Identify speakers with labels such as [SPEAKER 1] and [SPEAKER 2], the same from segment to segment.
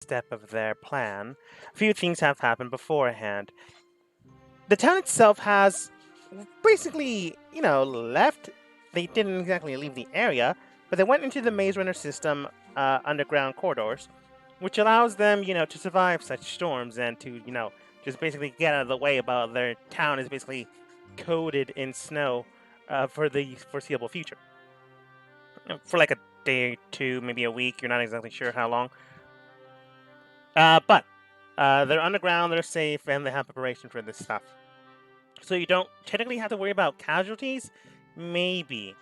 [SPEAKER 1] step of their plan, a few things have happened beforehand. The town itself has basically, left. They didn't exactly leave the area, but they went into the Maze Runner system underground corridors, which allows them, to survive such storms and to, just basically get out of the way. About their town is basically coated in snow for the foreseeable future. For like a day or two, maybe a week. You're not exactly sure how long. But they're underground, they're safe, and they have preparation for this stuff. So you don't technically have to worry about casualties. Maybe.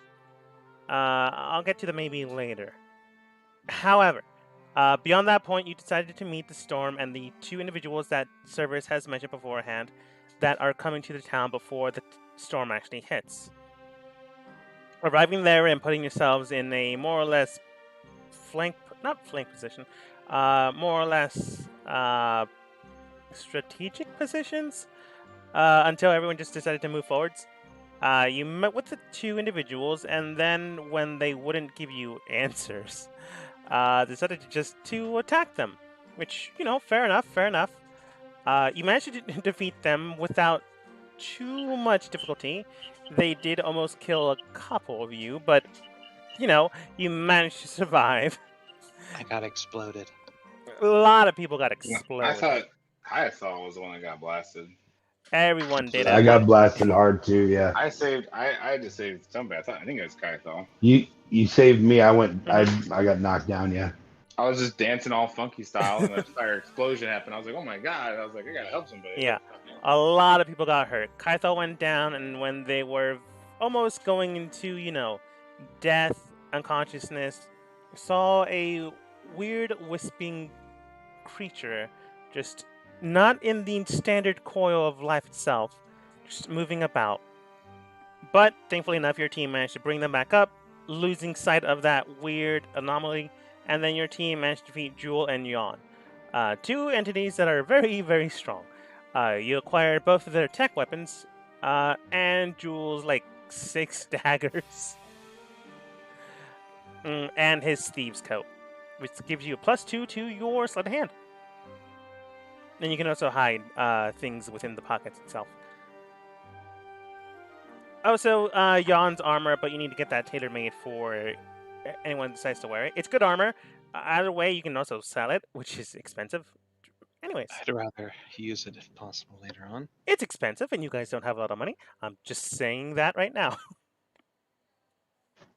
[SPEAKER 1] I'll get to the maybe later. However, beyond that point, you decided to meet the storm and the two individuals that Cerberus has mentioned beforehand that are coming to the town before the storm actually hits. Arriving there and putting yourselves in a more or less not flank position, more or less strategic positions until everyone just decided to move forwards. You met with the two individuals, and then when they wouldn't give you answers, decided to attack them. Which, fair enough, fair enough. You managed to defeat them without too much difficulty. They did almost kill a couple of you, but, you managed to survive.
[SPEAKER 2] I got exploded.
[SPEAKER 1] A lot of people got
[SPEAKER 3] No,
[SPEAKER 1] exploded.
[SPEAKER 3] I thought Hyethal was the one that got blasted.
[SPEAKER 1] Everyone did.
[SPEAKER 4] I got blasted hard too. Yeah.
[SPEAKER 3] I just saved somebody. I think it was Hyethal.
[SPEAKER 4] You saved me. I went.
[SPEAKER 1] Mhm.
[SPEAKER 4] I got knocked down. Yeah.
[SPEAKER 3] I was just dancing all funky style, and a fire explosion happened. I was like, "Oh my god!" I was like, "I gotta help somebody."
[SPEAKER 1] Yeah. A lot of people got hurt. Kaithal went down, and when they were almost going into, death, unconsciousness, saw a weird wisping creature, just not in the standard coil of life itself, just moving about. But thankfully enough, your team managed to bring them back up, losing sight of that weird anomaly, and then your team managed to defeat Jewel and Yawn. Two entities that are very, very strong. You acquired both of their tech weapons, and Jewel's 6 daggers, and his thieves' coat, which gives you a +2 to your sleight of hand. And you can also hide things within the pockets itself. Also, Yawn's armor, but you need to get that tailor-made for anyone who decides to wear it. It's good armor. Either way, you can also sell it, which is expensive. Anyways,
[SPEAKER 2] I'd rather use it if possible later on.
[SPEAKER 1] it's expensive, and you guys don't have a lot of money. I'm just saying that right now.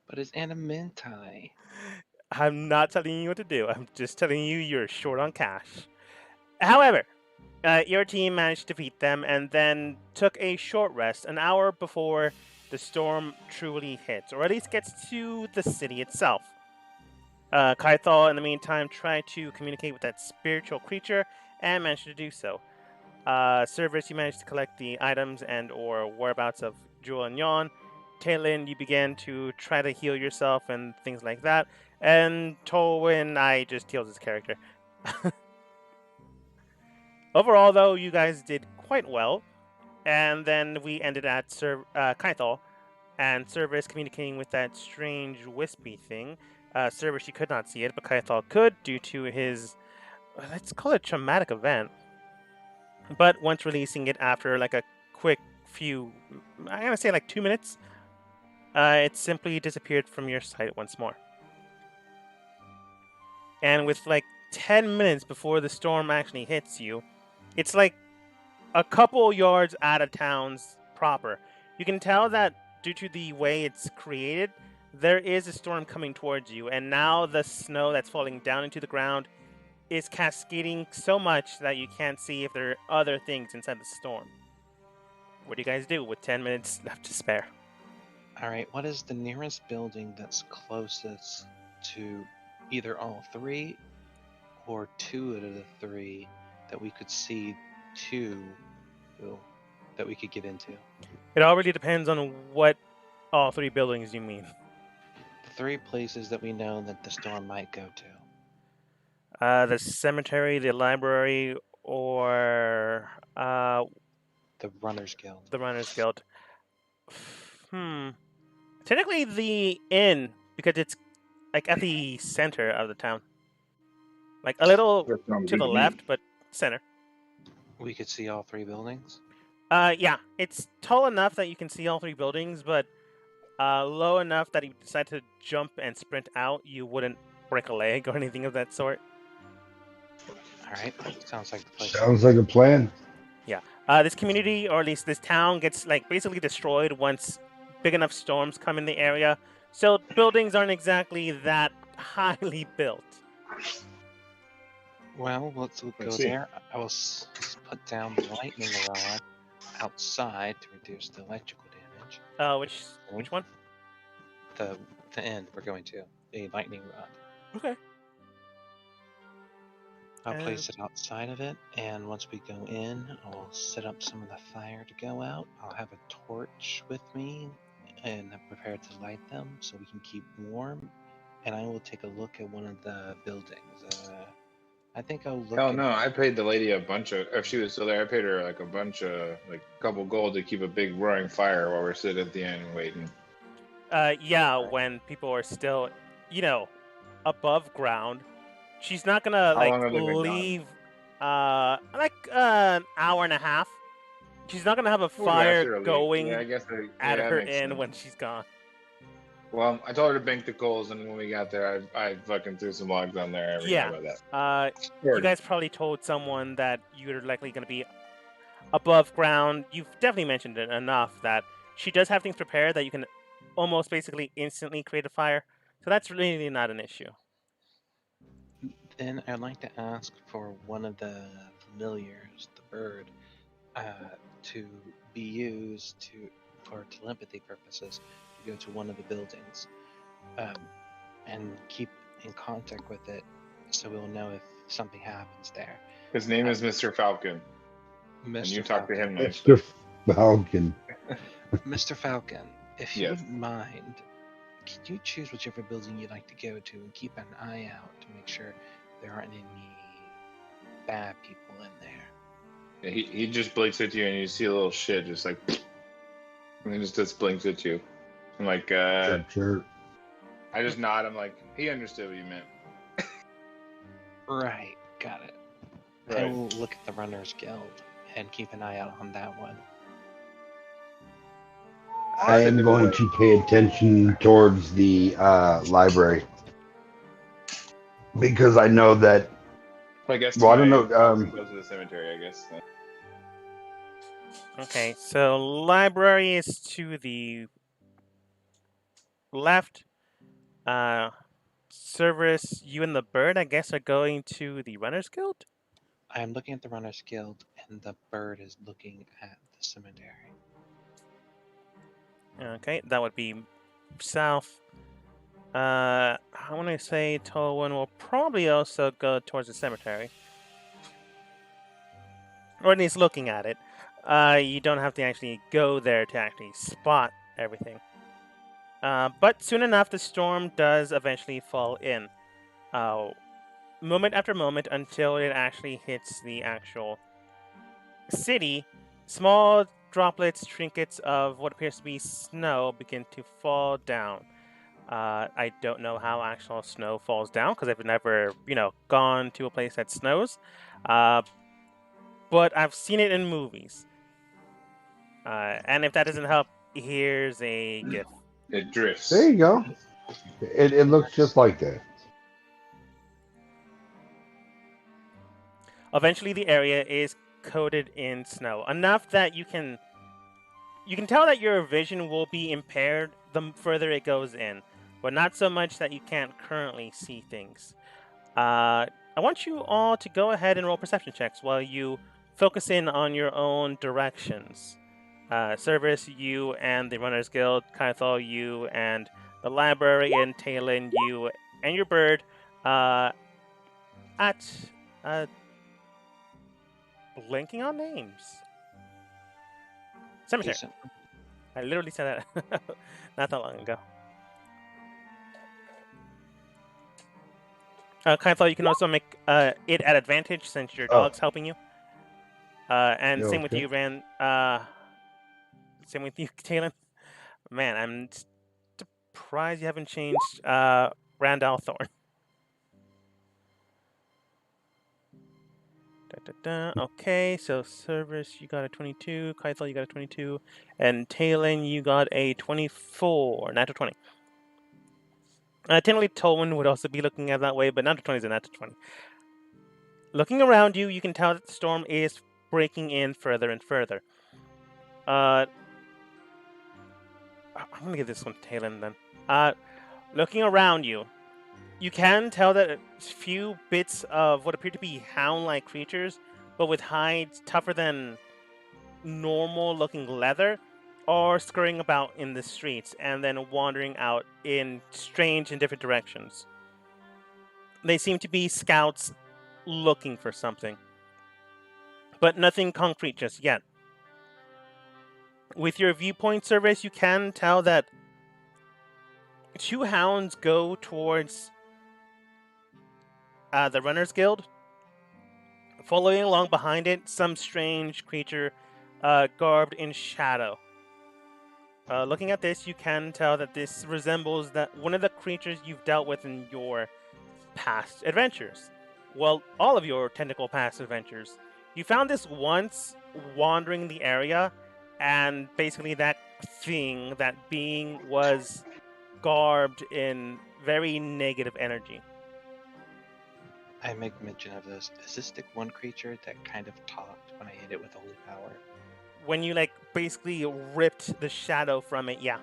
[SPEAKER 2] But it's anamenti.
[SPEAKER 1] I'm not telling you what to do. I'm just telling you you're short on cash. However, your team managed to defeat them and then took a short rest an hour before the storm truly hits, or at least gets to the city itself. Kaithal, in the meantime, tried to communicate with that spiritual creature and managed to do so. Cerberus, you managed to collect the items and or whereabouts of Jewel and Yawn. Taylin, you began to try to heal yourself and things like that. And Tolwyn, I just healed his character. Overall, though, you guys did quite well. And then we ended at Kaithal and Cerberus communicating with that strange wispy thing. Cerberus, you could not see it, but Kaithal could due to his, let's call it traumatic event. But once releasing it after a quick few, I'm going to say 2 minutes, it simply disappeared from your sight once more. And with 10 minutes before the storm actually hits you, it's a couple yards out of town's proper. You can tell that due to the way it's created, there is a storm coming towards you, and now the snow that's falling down into the ground is cascading so much that you can't see if there are other things inside the storm. What do you guys do with 10 minutes left to spare?
[SPEAKER 2] Alright, what is the nearest building that's closest to either all three or two out of the three that we could see to that we could get into?
[SPEAKER 1] It all really depends on what all 3 buildings you mean.
[SPEAKER 2] The 3 places that we know that the storm might go to.
[SPEAKER 1] The cemetery, the library, or
[SPEAKER 2] the Runners Guild.
[SPEAKER 1] The Runners Guild. Technically the inn, because it's at the center of the town. like a little
[SPEAKER 3] That sounds
[SPEAKER 1] to
[SPEAKER 3] good
[SPEAKER 1] the
[SPEAKER 3] me.
[SPEAKER 1] left, but center.
[SPEAKER 2] We could see all three buildings.
[SPEAKER 1] Yeah, it's tall enough that you can see all three buildings, but low enough that if you decide to jump and sprint out, you wouldn't break a leg or anything of that sort.
[SPEAKER 2] All right, sounds like the place.
[SPEAKER 4] Sounds like a plan.
[SPEAKER 1] This community, or at least this town, gets like basically destroyed once big enough storms come in the area. So buildings aren't exactly that highly built.
[SPEAKER 2] Well, let's go
[SPEAKER 3] Let's see.
[SPEAKER 2] there. I will put down the lightning rod outside to reduce the electrical damage.
[SPEAKER 1] Which one?
[SPEAKER 2] The end we're going to a lightning rod.
[SPEAKER 1] Okay.
[SPEAKER 2] I'll place it outside of it, and once we go in, I'll set up some of the fire to go out. I'll have a torch with me and I'm prepared to light them so we can keep warm. And I will take a look at one of the buildings. I think I'll look.
[SPEAKER 3] Hell no! I paid the lady a bunch of. If she was still there, I paid her like a bunch of, like a couple gold to keep a big roaring fire while we're sitting at the end waiting.
[SPEAKER 1] Yeah, when people are still, above ground. She's not gonna
[SPEAKER 3] How long have they been gone?
[SPEAKER 1] leave like an hour and a half. She's not gonna have a
[SPEAKER 3] We'll ask her
[SPEAKER 1] fire
[SPEAKER 3] to leave.
[SPEAKER 1] going
[SPEAKER 3] Yeah, I guess
[SPEAKER 1] at
[SPEAKER 3] that
[SPEAKER 1] her
[SPEAKER 3] makes
[SPEAKER 1] in
[SPEAKER 3] sense.
[SPEAKER 1] when she's gone.
[SPEAKER 3] Well, I told her to bank the coals, and when we got there, I fucking threw some logs on there. I
[SPEAKER 1] Yeah.
[SPEAKER 3] forgot about that.
[SPEAKER 1] You guys probably told someone that you're likely gonna be above ground. You've definitely mentioned it enough that she does have things prepared that you can almost basically instantly create a fire. So that's really not an issue.
[SPEAKER 2] Then I'd like to ask for one of the familiars, the bird, to be used for telepathy purposes to go to one of the buildings and keep in contact with it so we'll know if something happens there.
[SPEAKER 3] His name is Mr. Falcon,
[SPEAKER 2] Mr.
[SPEAKER 3] and you talk to him next.
[SPEAKER 4] Mr. Falcon.
[SPEAKER 2] Mr. Falcon, if you
[SPEAKER 3] Yes.
[SPEAKER 2] wouldn't mind, could you choose whichever building you'd like to go to and keep an eye out to make sure there aren't any bad people in there?
[SPEAKER 3] Yeah, he just blinks at you, and you see a little shit, just like, and he just blinks at you. I'm like,
[SPEAKER 4] Sure.
[SPEAKER 3] I just nod. I'm like, he understood what you meant.
[SPEAKER 2] Right, got it. I
[SPEAKER 3] Right.
[SPEAKER 2] will look at the Runners Guild and keep an eye out on that one.
[SPEAKER 4] I am going to pay attention towards the library because I know that.
[SPEAKER 3] I guess.
[SPEAKER 4] Well, I don't know.
[SPEAKER 3] Goes to the cemetery, I guess.
[SPEAKER 1] Okay, so library is to the left. Cerberus, you and the bird, I guess, are going to the Runners Guild?
[SPEAKER 2] I am looking at the Runners Guild, and the bird is looking at the cemetery.
[SPEAKER 1] Okay, that would be south. I want to say Tolwyn will probably also go towards the cemetery. Or at least looking at it. You don't have to actually go there to actually spot everything. But soon enough, the storm does eventually fall in. Moment after moment until it actually hits the actual city. Small droplets, trinkets of what appears to be snow begin to fall down. I don't know how actual snow falls down because I've never, gone to a place that snows. But I've seen it in movies. And if that doesn't help, here's a gift.
[SPEAKER 3] It drifts.
[SPEAKER 4] There you go. It looks just like that.
[SPEAKER 1] Eventually, the area is coated in snow enough that you can tell that your vision will be impaired the further it goes in, but not so much that you can't currently see things. I want you all to go ahead and roll perception checks while you focus in on your own directions. Cerberus, you and the Runners Guild, Kythol, you and the library, and Talon, you and your bird at blanking on names. Cemetery.
[SPEAKER 2] Decent.
[SPEAKER 1] I literally said that not that long ago. Kythol, you can also make it at advantage since your dog's helping you. And same with
[SPEAKER 4] Okay.
[SPEAKER 1] you, Ran. Same with you, Talon. Man, I'm surprised you haven't changed Randall Thorn. Okay, so Service, you got a 22. Kaithal, you got a 22. And Talon, you got a 24. Natural 20. Technically, Tolwyn would also be looking at it that way, but natural 20 is a natural 20. Looking around you, you can tell that the storm is breaking in further and further. I'm gonna give this one to Talon then. Looking around you, you can tell that a few bits of what appear to be hound-like creatures, but with hides tougher than normal-looking leather, are scurrying about in the streets and then wandering out in strange and different directions. They seem to be scouts looking for something, but nothing concrete just yet. With your viewpoint service, you can tell that two hounds go towards the Runners Guild. Following along behind it, some strange creature garbed in shadow. Looking at this, you can tell that this resembles that one of the creatures you've dealt with in your past adventures. Well, all of your technical past adventures. You found this once wandering the area, and basically that thing, that being, was garbed in very negative energy.
[SPEAKER 2] I make mention of this. Is this the one creature that kind of talked when I hit it with holy power?
[SPEAKER 1] When you basically ripped the shadow from it, yeah.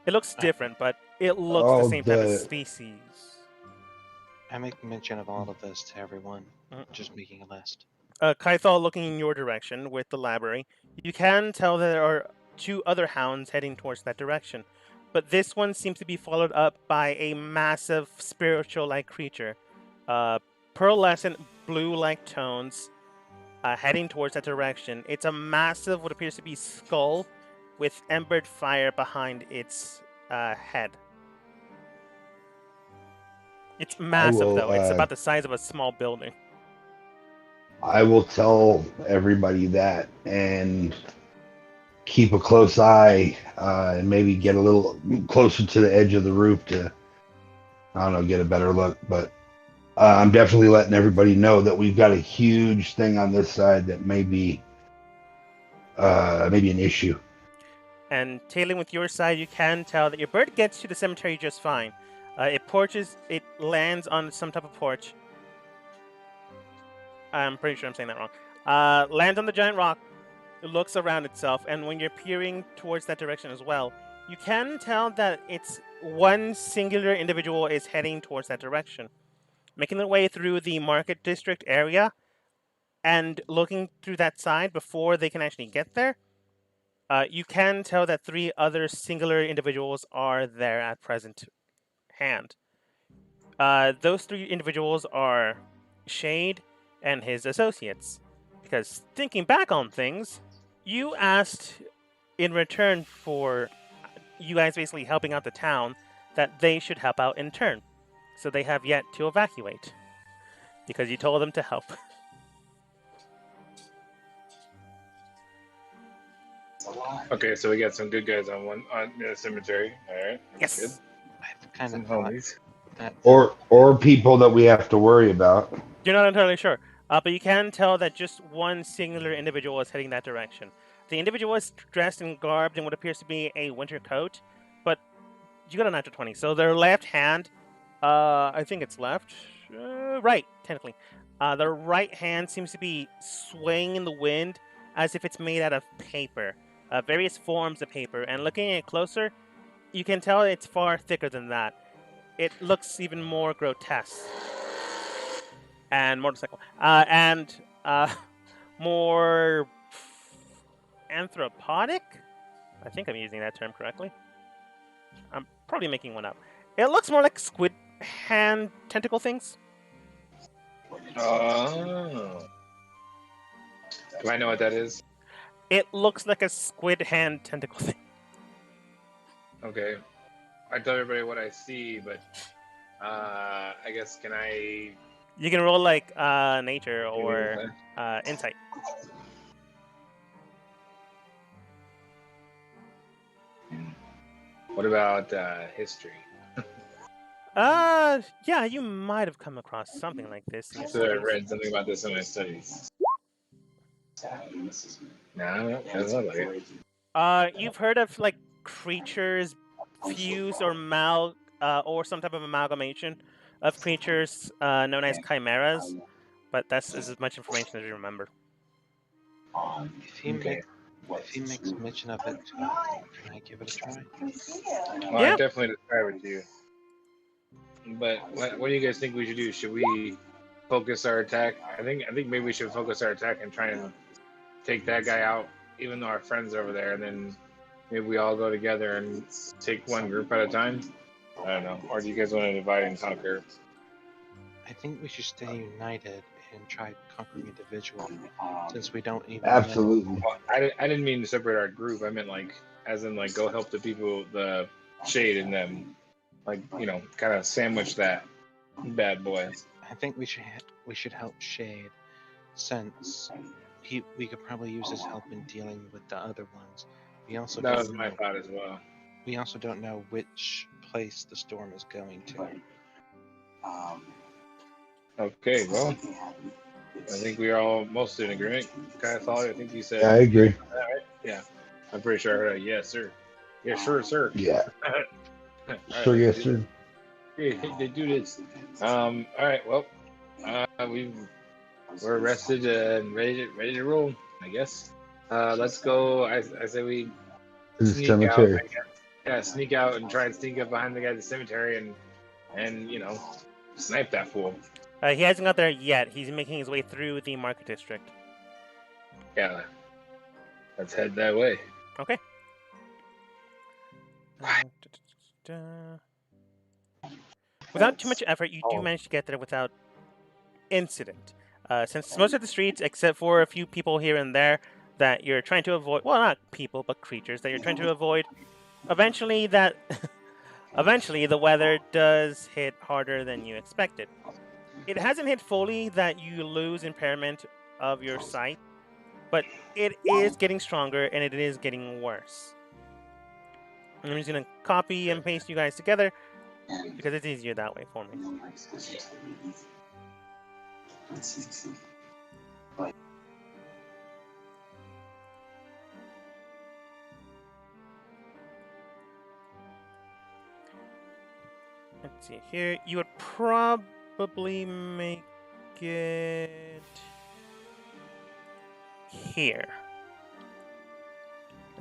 [SPEAKER 1] It looks different, but it looks the same type of species.
[SPEAKER 2] I make mention of all of this to everyone, just making a list.
[SPEAKER 1] Kaithal, looking in your direction with the library, you can tell that there are two other hounds heading towards that direction, but this one seems to be followed up by a massive spiritual-like creature. Pearlescent blue-like tones heading towards that direction. It's a massive, what appears to be skull with embered fire behind its head. It's massive, though. It's about the size of a small building.
[SPEAKER 4] I will tell everybody that and keep a close eye and maybe get a little closer to the edge of the roof to, I don't know, get a better look. But I'm definitely letting everybody know that we've got a huge thing on this side that may be an issue.
[SPEAKER 1] And tailing with your side, you can tell that your bird gets to the cemetery just fine. It lands on some type of porch. I'm pretty sure I'm saying that wrong. Lands on the giant rock, looks around itself, and when you're peering towards that direction as well, you can tell that it's one singular individual is heading towards that direction. Making their way through the market district area and looking through that side before they can actually get there, you can tell that three other singular individuals are there at present hand. Those three individuals are Shade and his associates. Because thinking back on things, you asked in return for you guys basically helping out the town that they should help out in turn. So they have yet to evacuate. Because you told them to help.
[SPEAKER 3] Okay, so we got some good guys on the cemetery. All right.
[SPEAKER 1] Yes.
[SPEAKER 3] Good.
[SPEAKER 2] I've kind
[SPEAKER 3] Some
[SPEAKER 2] of thought
[SPEAKER 3] homies.
[SPEAKER 2] that
[SPEAKER 4] Or people that we have to worry about.
[SPEAKER 1] You're not entirely sure. But you can tell that just one singular individual is heading that direction. The individual is dressed and garbed in what appears to be a winter coat, but you got a natural 20. So their left hand, I think it's left, right, technically. Their right hand seems to be swaying in the wind as if it's made out of paper, various forms of paper. And looking at it closer, you can tell it's far thicker than that. It looks even more grotesque. And motorcycle. And more anthropodic? I think I'm using that term correctly. I'm probably making one up. It looks more like squid hand tentacle things.
[SPEAKER 3] Oh. Do I know what that is?
[SPEAKER 1] It looks like a squid hand tentacle thing.
[SPEAKER 3] Okay. I tell everybody what I see, but I guess can I...
[SPEAKER 1] You can roll nature or insight.
[SPEAKER 3] What about history?
[SPEAKER 1] Yeah, you might have come across something like this in your
[SPEAKER 3] So I
[SPEAKER 1] studies.
[SPEAKER 3] read something about this in my studies. No, that's not like it.
[SPEAKER 1] You've heard of like creatures fuse or some type of amalgamation of creatures known as chimeras, but that's as much information as you remember.
[SPEAKER 2] If he
[SPEAKER 3] Okay.
[SPEAKER 2] if he makes mention of it, can I give it a try?
[SPEAKER 3] Well, I
[SPEAKER 1] Yeah.
[SPEAKER 3] definitely describe it to you. But what do you guys think we should do? Should we focus our attack? I think maybe we should focus our attack and try and take that guy out, even though our friends are over there, and then maybe we all go together and take one group at a time. I don't know. Or do you guys want to divide and conquer?
[SPEAKER 2] I think we should stay united and try conquering individual, since we don't even
[SPEAKER 4] Absolutely.
[SPEAKER 3] Well, I didn't mean to separate our group. I meant like, as in like, go help the people, the shade and them, like, you know, kind of sandwich that bad boy.
[SPEAKER 2] I think we should help Shade, since we could probably use his help in dealing with the other ones. We also
[SPEAKER 3] That
[SPEAKER 2] don't
[SPEAKER 3] was my
[SPEAKER 2] know,
[SPEAKER 3] thought as well.
[SPEAKER 2] we also don't know which place the storm is going to.
[SPEAKER 3] Okay, well, I think we are all mostly in agreement. Kind of thought. I think you said.
[SPEAKER 4] Yeah, I agree.
[SPEAKER 3] All right. Yeah, I'm pretty sure I heard a yes, sir. Yeah, sure, sir.
[SPEAKER 4] Yeah.
[SPEAKER 3] All
[SPEAKER 4] Sure,
[SPEAKER 3] right,
[SPEAKER 4] yes,
[SPEAKER 3] let's do
[SPEAKER 4] sir.
[SPEAKER 3] this. They do this. All right. Well, we're rested and ready to roll. I guess. Let's go. I say we
[SPEAKER 4] To the
[SPEAKER 3] sneak
[SPEAKER 4] cemetery.
[SPEAKER 3] out. I guess. Yeah, sneak out and try and sneak up behind the guy at the cemetery and you know, snipe that fool.
[SPEAKER 1] He hasn't got there yet. He's making his way through the market district.
[SPEAKER 3] Yeah. Let's head that way.
[SPEAKER 1] Okay. Without too much effort, you do manage to get there without incident. Since most of the streets, except for a few people here and there that you're trying to avoid, well, not people, but creatures that you're trying to avoid, eventually the weather does hit harder than you expected. It hasn't hit fully that you lose impairment of your sight, but it is getting stronger and it is getting worse. I'm just going to copy and paste you guys together because it's easier that way for me. Let's see here. You would probably make it here.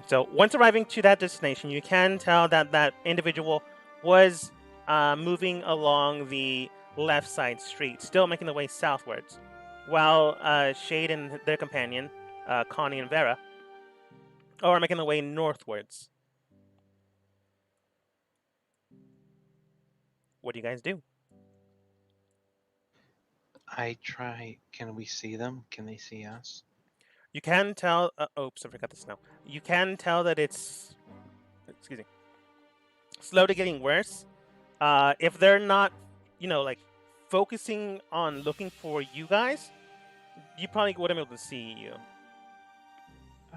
[SPEAKER 1] So once arriving to that destination, you can tell that that individual was moving along the left side street, still making their way southwards, while Shade and their companion, Connie and Vera, are making their way northwards. What do you guys do?
[SPEAKER 2] I try. Can we see them? Can they see us?
[SPEAKER 1] You can tell. Oops, I forgot the snow. You can tell that it's, excuse me, slowly getting worse. If they're not, like focusing on looking for you guys, you probably wouldn't be able to see you.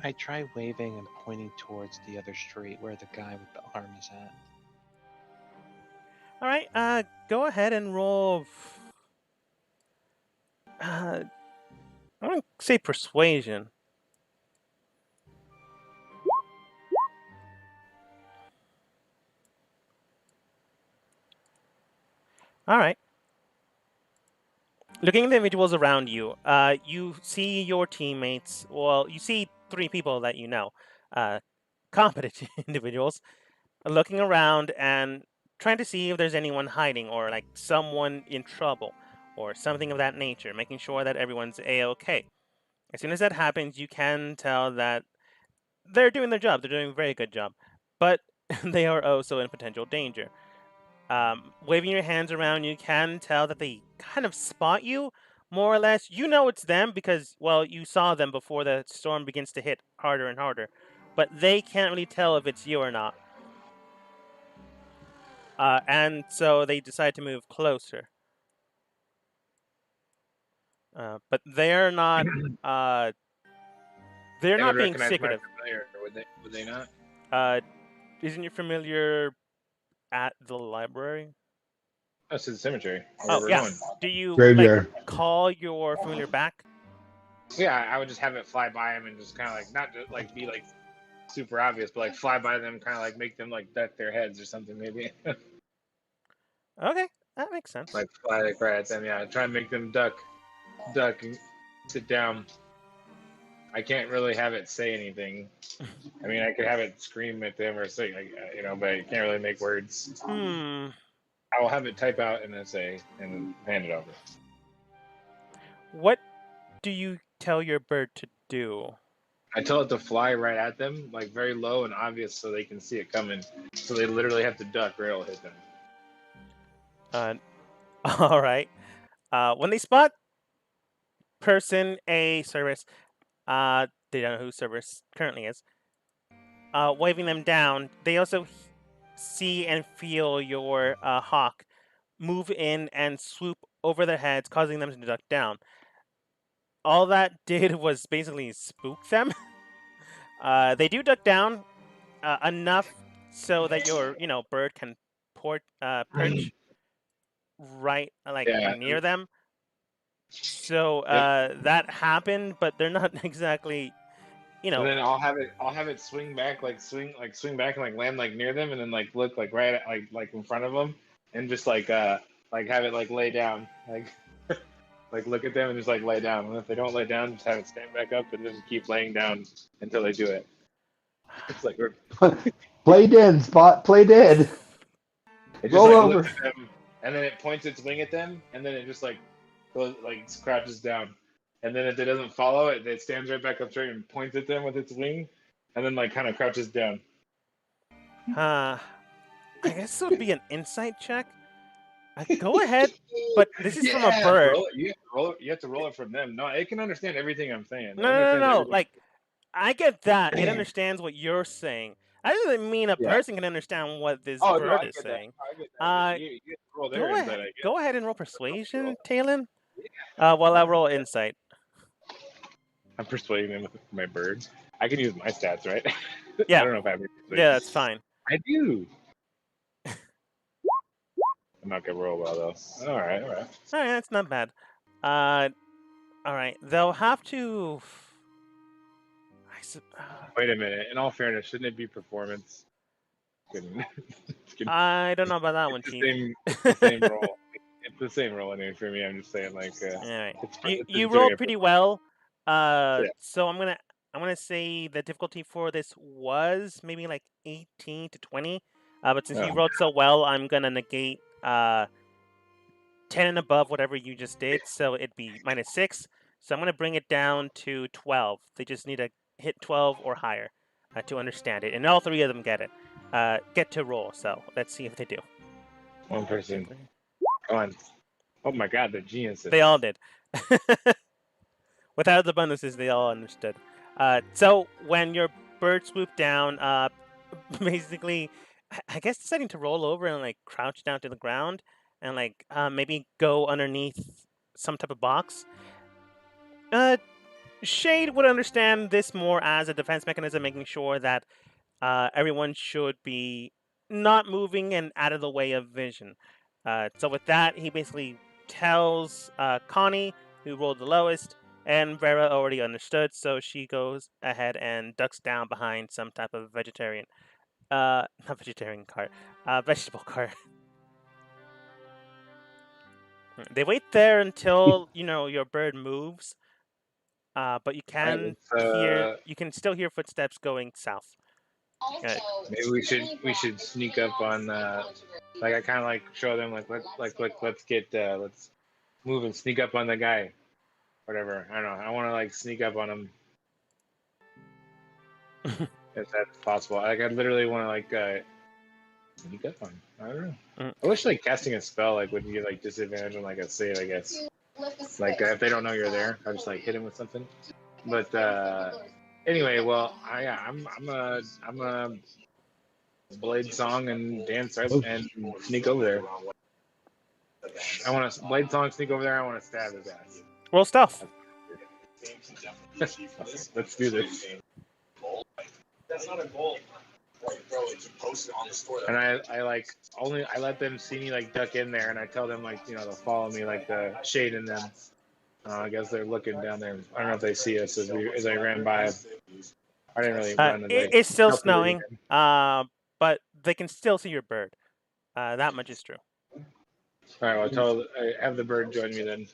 [SPEAKER 2] I try waving and pointing towards the other street where the guy with the arm is at.
[SPEAKER 1] All right. Go ahead and roll. I don't say persuasion. All right. Looking at the individuals around you, you see your teammates. Well, you see 3 people that you know, competent individuals, looking around and trying to see if there's anyone hiding or like someone in trouble or something of that nature, making sure that everyone's A-okay. As soon as that happens, you can tell that they're doing their job. They're doing a very good job, but they are also in potential danger. Waving your hands around, you can tell that they kind of spot you, more or less. You know it's them because, well, you saw them before the storm begins to hit harder and harder, but they can't really tell if it's you or not. And so they decide to move closer. But they're not. They're
[SPEAKER 3] They
[SPEAKER 1] not
[SPEAKER 3] would
[SPEAKER 1] being
[SPEAKER 3] recognize my
[SPEAKER 1] secretive.
[SPEAKER 3] familiar, would they not?
[SPEAKER 1] Isn't your familiar at the library?
[SPEAKER 3] That's to the cemetery.
[SPEAKER 1] Oh,
[SPEAKER 3] Where
[SPEAKER 1] yeah.
[SPEAKER 3] we're going.
[SPEAKER 1] Do you
[SPEAKER 4] Graveyard.
[SPEAKER 1] call your familiar back?
[SPEAKER 3] Yeah, I would just have it fly by them and just kind of like not just like be like super obvious, but like fly by them, kind of like make them like duck their heads or something maybe.
[SPEAKER 1] Okay, that makes sense.
[SPEAKER 3] Like fly like right at them. Yeah, try and make them duck, and sit down. I can't really have it say anything. I mean, I could have it scream at them or say, like, but I can't really make words.
[SPEAKER 1] Hmm.
[SPEAKER 3] I will have it type out and then say and hand it over.
[SPEAKER 1] What do you tell your bird to do?
[SPEAKER 3] I tell it to fly right at them, like very low and obvious, so they can see it coming. So they literally have to duck, or it'll hit them.
[SPEAKER 1] All right. When they spot person A service, they don't know who service currently is. Waving them down, they also see and feel your hawk move in and swoop over their heads, causing them to duck down. All that did was basically spook them. They do duck down enough so that your bird can perch right
[SPEAKER 3] Yeah.
[SPEAKER 1] near them. So
[SPEAKER 3] Yep.
[SPEAKER 1] that happened, but they're not exactly
[SPEAKER 3] And then I'll have it swing back, swing back and like land like near them, and then like look like right at, like in front of them, and just like have it like lay down, like like look at them and just like lay down. And if they don't lay down, just have it stand back up and just keep laying down until they do it. It's like
[SPEAKER 4] Play dead, Spot. Play dead.
[SPEAKER 3] it just
[SPEAKER 4] Roll
[SPEAKER 3] like
[SPEAKER 4] over.
[SPEAKER 3] looks at them, and then it points its wing at them, and then it just like goes like crouches down. And then if it doesn't follow it, it stands right back up straight and points at them with its wing, and then like kind of crouches down.
[SPEAKER 1] I guess it would be an insight check. Go ahead, but this is from a bird.
[SPEAKER 3] You have to roll it from them. No, it can understand everything I'm saying.
[SPEAKER 1] No. Like, I get that. It understands what you're saying. That doesn't mean a person can understand what this bird is saying.
[SPEAKER 3] I get that. You have to roll their insight, I guess.
[SPEAKER 1] Go ahead and roll persuasion, Talon. While I roll insight.
[SPEAKER 3] I'm persuading them with my bird. I can use my stats, right?
[SPEAKER 1] Yeah.
[SPEAKER 3] I don't know if I have any.
[SPEAKER 1] Yeah, that's fine.
[SPEAKER 3] I do. I'm not gonna roll well though. All right.
[SPEAKER 1] That's not bad. All right. They'll have to.
[SPEAKER 3] Wait a minute. In all fairness, shouldn't it be performance?
[SPEAKER 1] I don't know about that one,
[SPEAKER 3] Chief.
[SPEAKER 1] Chief.
[SPEAKER 3] The same roll. It's the same roll anyway for me. I'm just saying, like.
[SPEAKER 1] All right. You rolled pretty well.
[SPEAKER 3] Yeah.
[SPEAKER 1] So I'm gonna say the difficulty for this was maybe like 18 to 20. But since you rolled so well, I'm gonna negate 10 and above whatever you just did, so it'd be -6. So I'm gonna bring it down to 12. They just need to hit 12 or higher to understand it, and all three of them get to roll. So let's see if they do.
[SPEAKER 3] One person. Come on. Oh my God, they're geniuses.
[SPEAKER 1] They all did. Without the bonuses, they all understood. So when your bird swooped down, basically, I guess deciding to roll over and like crouch down to the ground and like maybe go underneath some type of box. Shade would understand this more as a defense mechanism, making sure that everyone should be not moving and out of the way of vision. So with that, he basically tells Connie, who rolled the lowest, and Vera already understood, so she goes ahead and ducks down behind some type of vegetarian, not vegetarian cart, vegetable cart. They wait there until your bird moves, but you can still hear footsteps going south.
[SPEAKER 3] Maybe we should sneak up on I kind of like show them let's move and sneak up on the guy, whatever. I don't know. I want to like sneak up on him if that's possible. Like I literally want to like sneak up on him. I don't know. I wish like casting a spell like would give like disadvantage on like a save. I guess like if they don't know you're there, I just like hit him with something. But anyway, well, I'm a blade song and dance and sneak over there. I want to blade song, sneak over there. I want to stab his ass.
[SPEAKER 1] Roll stealth.
[SPEAKER 3] Let's do this.
[SPEAKER 5] That's not a goal.
[SPEAKER 3] And I like only I let them see me like duck in there, and I tell them like to follow me like the shade in them. I guess they're looking down there. I don't know if they see us as I ran by. I didn't really run and like.
[SPEAKER 1] It's still
[SPEAKER 3] stealthily
[SPEAKER 1] snowing,
[SPEAKER 3] in.
[SPEAKER 1] but they can still see your bird. That much is true.
[SPEAKER 3] All right, well, I have the bird join me then.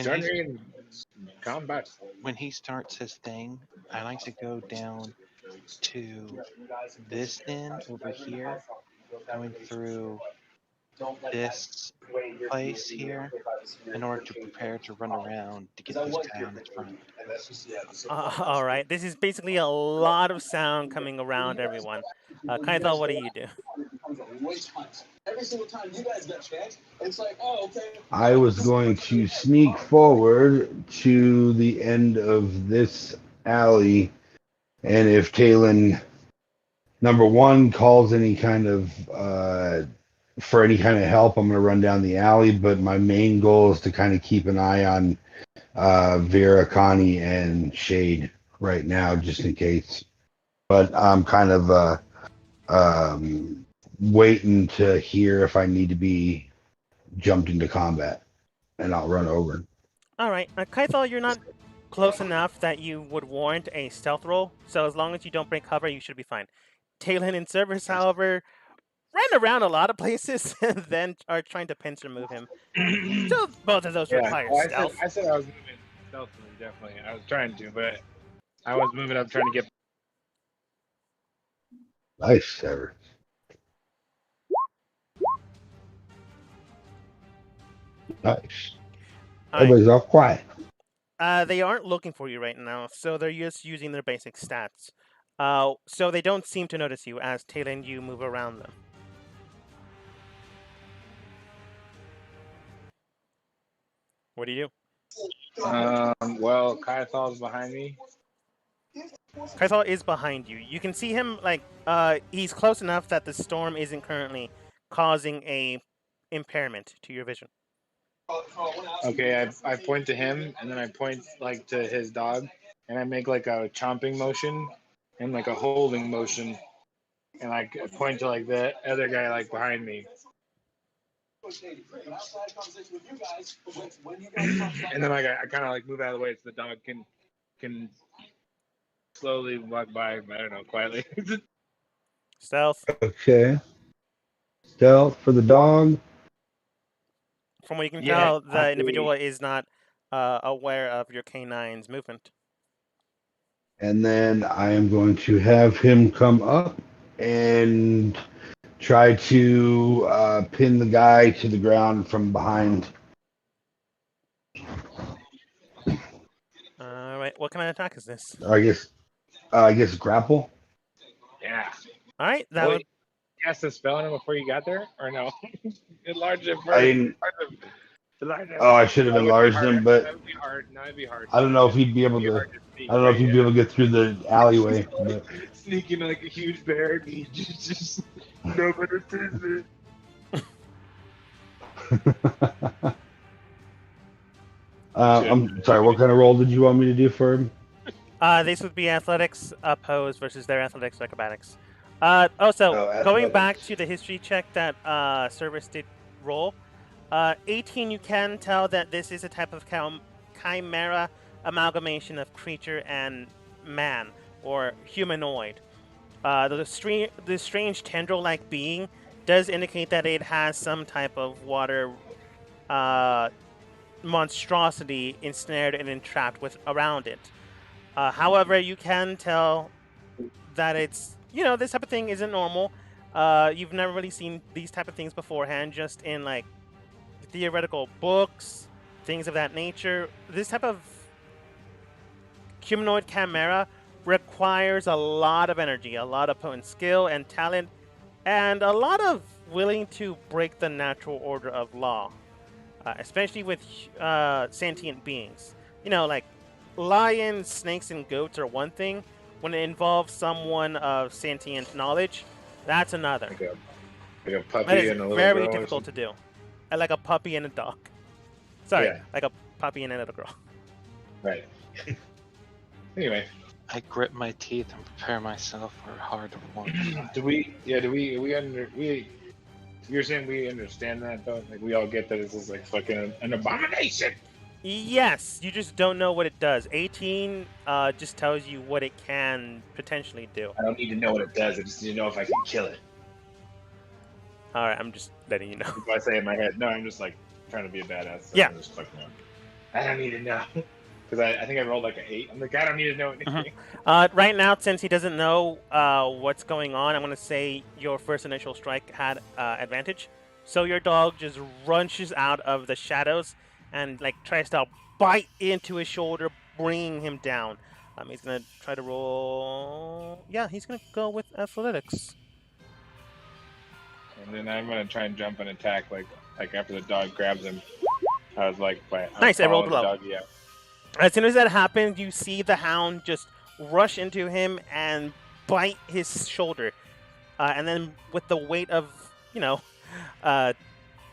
[SPEAKER 3] Join me in combat.
[SPEAKER 2] When he starts his thing, I like to go down to this end over here, going through this place here in order to prepare to run around to get this guy on his front.
[SPEAKER 1] All right. This is basically a lot of sound coming around everyone. Kaithal, what do you do?
[SPEAKER 4] I was going to sneak forward to the end of this alley, and if Talon, number one, calls any kind of for any kind of help, I'm going to run down the alley. But my main goal is to kind of keep an eye on Vera, Connie, and Shade right now, just in case. But I'm kind of waiting to hear if I need to be jumped into combat, and I'll run over.
[SPEAKER 1] All right. Kaithal, you're not close enough that you would warrant a stealth roll, so as long as you don't break cover, you should be fine. Talon and Cerberus, however, ran around a lot of places and then are trying to pincer move him. So both of those require stealth.
[SPEAKER 3] I said I was moving stealthily, definitely. I was trying to, but I was moving up trying to get.
[SPEAKER 4] Nice, Cerberus. Nice.
[SPEAKER 1] All right.
[SPEAKER 4] Everybody's all quiet.
[SPEAKER 1] They aren't looking for you right now, so they're just using their basic stats. So they don't seem to notice you as Talon, you move around them. What do you do?
[SPEAKER 3] Well, Kaithal's behind me.
[SPEAKER 1] Kaithal is behind you. You can see him, like, he's close enough that the storm isn't currently causing a impairment to your vision.
[SPEAKER 3] Okay, I point to him, and then I point like to his dog, and I make like a chomping motion and like a holding motion, and I point to like the other guy like behind me. And then I kind of like move out of the way so the dog can slowly walk by. I don't know, quietly.
[SPEAKER 1] Stealth.
[SPEAKER 4] Okay. Stealth for the dog.
[SPEAKER 1] From what you can tell, the individual is not aware of your canine's movement.
[SPEAKER 4] And then I am going to have him come up and try to pin the guy to the ground from behind.
[SPEAKER 1] All right. What kind of attack is this?
[SPEAKER 4] I guess grapple.
[SPEAKER 3] Yeah.
[SPEAKER 1] All right. That would.
[SPEAKER 3] You cast a spell on him before you got there, or no? Enlarge him first.
[SPEAKER 4] I didn't. Oh, I should have enlarged him, but
[SPEAKER 3] that would be hard. No, it'd be hard.
[SPEAKER 4] I don't know if he'd be able to. I don't know if he'd be able to get through the alleyway. But.
[SPEAKER 3] Sneaking like a huge bear, and he just nobody sees it.
[SPEAKER 4] I'm sorry. What kind of roll did you want me to do for him?
[SPEAKER 1] This would be athletics opposed versus their athletics acrobatics. Going back to the history check that Cerberus did roll, 18, you can tell that this is a type of chimera amalgamation of creature and man, or humanoid. The strange tendril-like being does indicate that it has some type of water monstrosity ensnared and entrapped around it. However, you can tell that it's, this type of thing isn't normal. You've never really seen these type of things beforehand, just in like theoretical books, things of that nature. This type of humanoid chimera requires a lot of energy, a lot of potent skill and talent, and a lot of willing to break the natural order of law, especially with sentient beings. Like lions, snakes, and goats are one thing. When it involves someone of sentient knowledge, that's another.
[SPEAKER 3] Like a puppy
[SPEAKER 1] that is
[SPEAKER 3] and a little
[SPEAKER 1] very
[SPEAKER 3] girl
[SPEAKER 1] difficult to do. Like a puppy and a dog. Sorry,
[SPEAKER 3] Yeah.
[SPEAKER 1] like a puppy and a little girl.
[SPEAKER 3] Right. Anyway.
[SPEAKER 2] I grip my teeth and prepare myself for a hard one.
[SPEAKER 3] You're saying we understand that though? Like we all get that this is like fucking an abomination.
[SPEAKER 1] Yes, you just don't know what it does. 18 just tells you what it can potentially do.
[SPEAKER 3] I don't need to know what it does. I just need to know if I can kill it.
[SPEAKER 1] All right, I'm just letting you know.
[SPEAKER 3] If I say it in my head, no, I'm just like trying to be a badass. So
[SPEAKER 1] Yeah.
[SPEAKER 3] I'm just fucking around. I don't need to know. Because I think I rolled like an 8. I'm like, I don't need to know anything.
[SPEAKER 1] Right now, since he doesn't know what's going on, I'm going to say your first initial strike had advantage. So your dog just rushes out of the shadows and like tries to bite into his shoulder, bringing him down. He's going to try to roll... Yeah, he's going to go with athletics.
[SPEAKER 3] And then I'm gonna try and jump and attack like after the dog grabs him. I was like,
[SPEAKER 1] Nice, I rolled low.
[SPEAKER 3] Doggy out.
[SPEAKER 1] As soon as that happens, you see the hound just rush into him and bite his shoulder. And then with the weight of,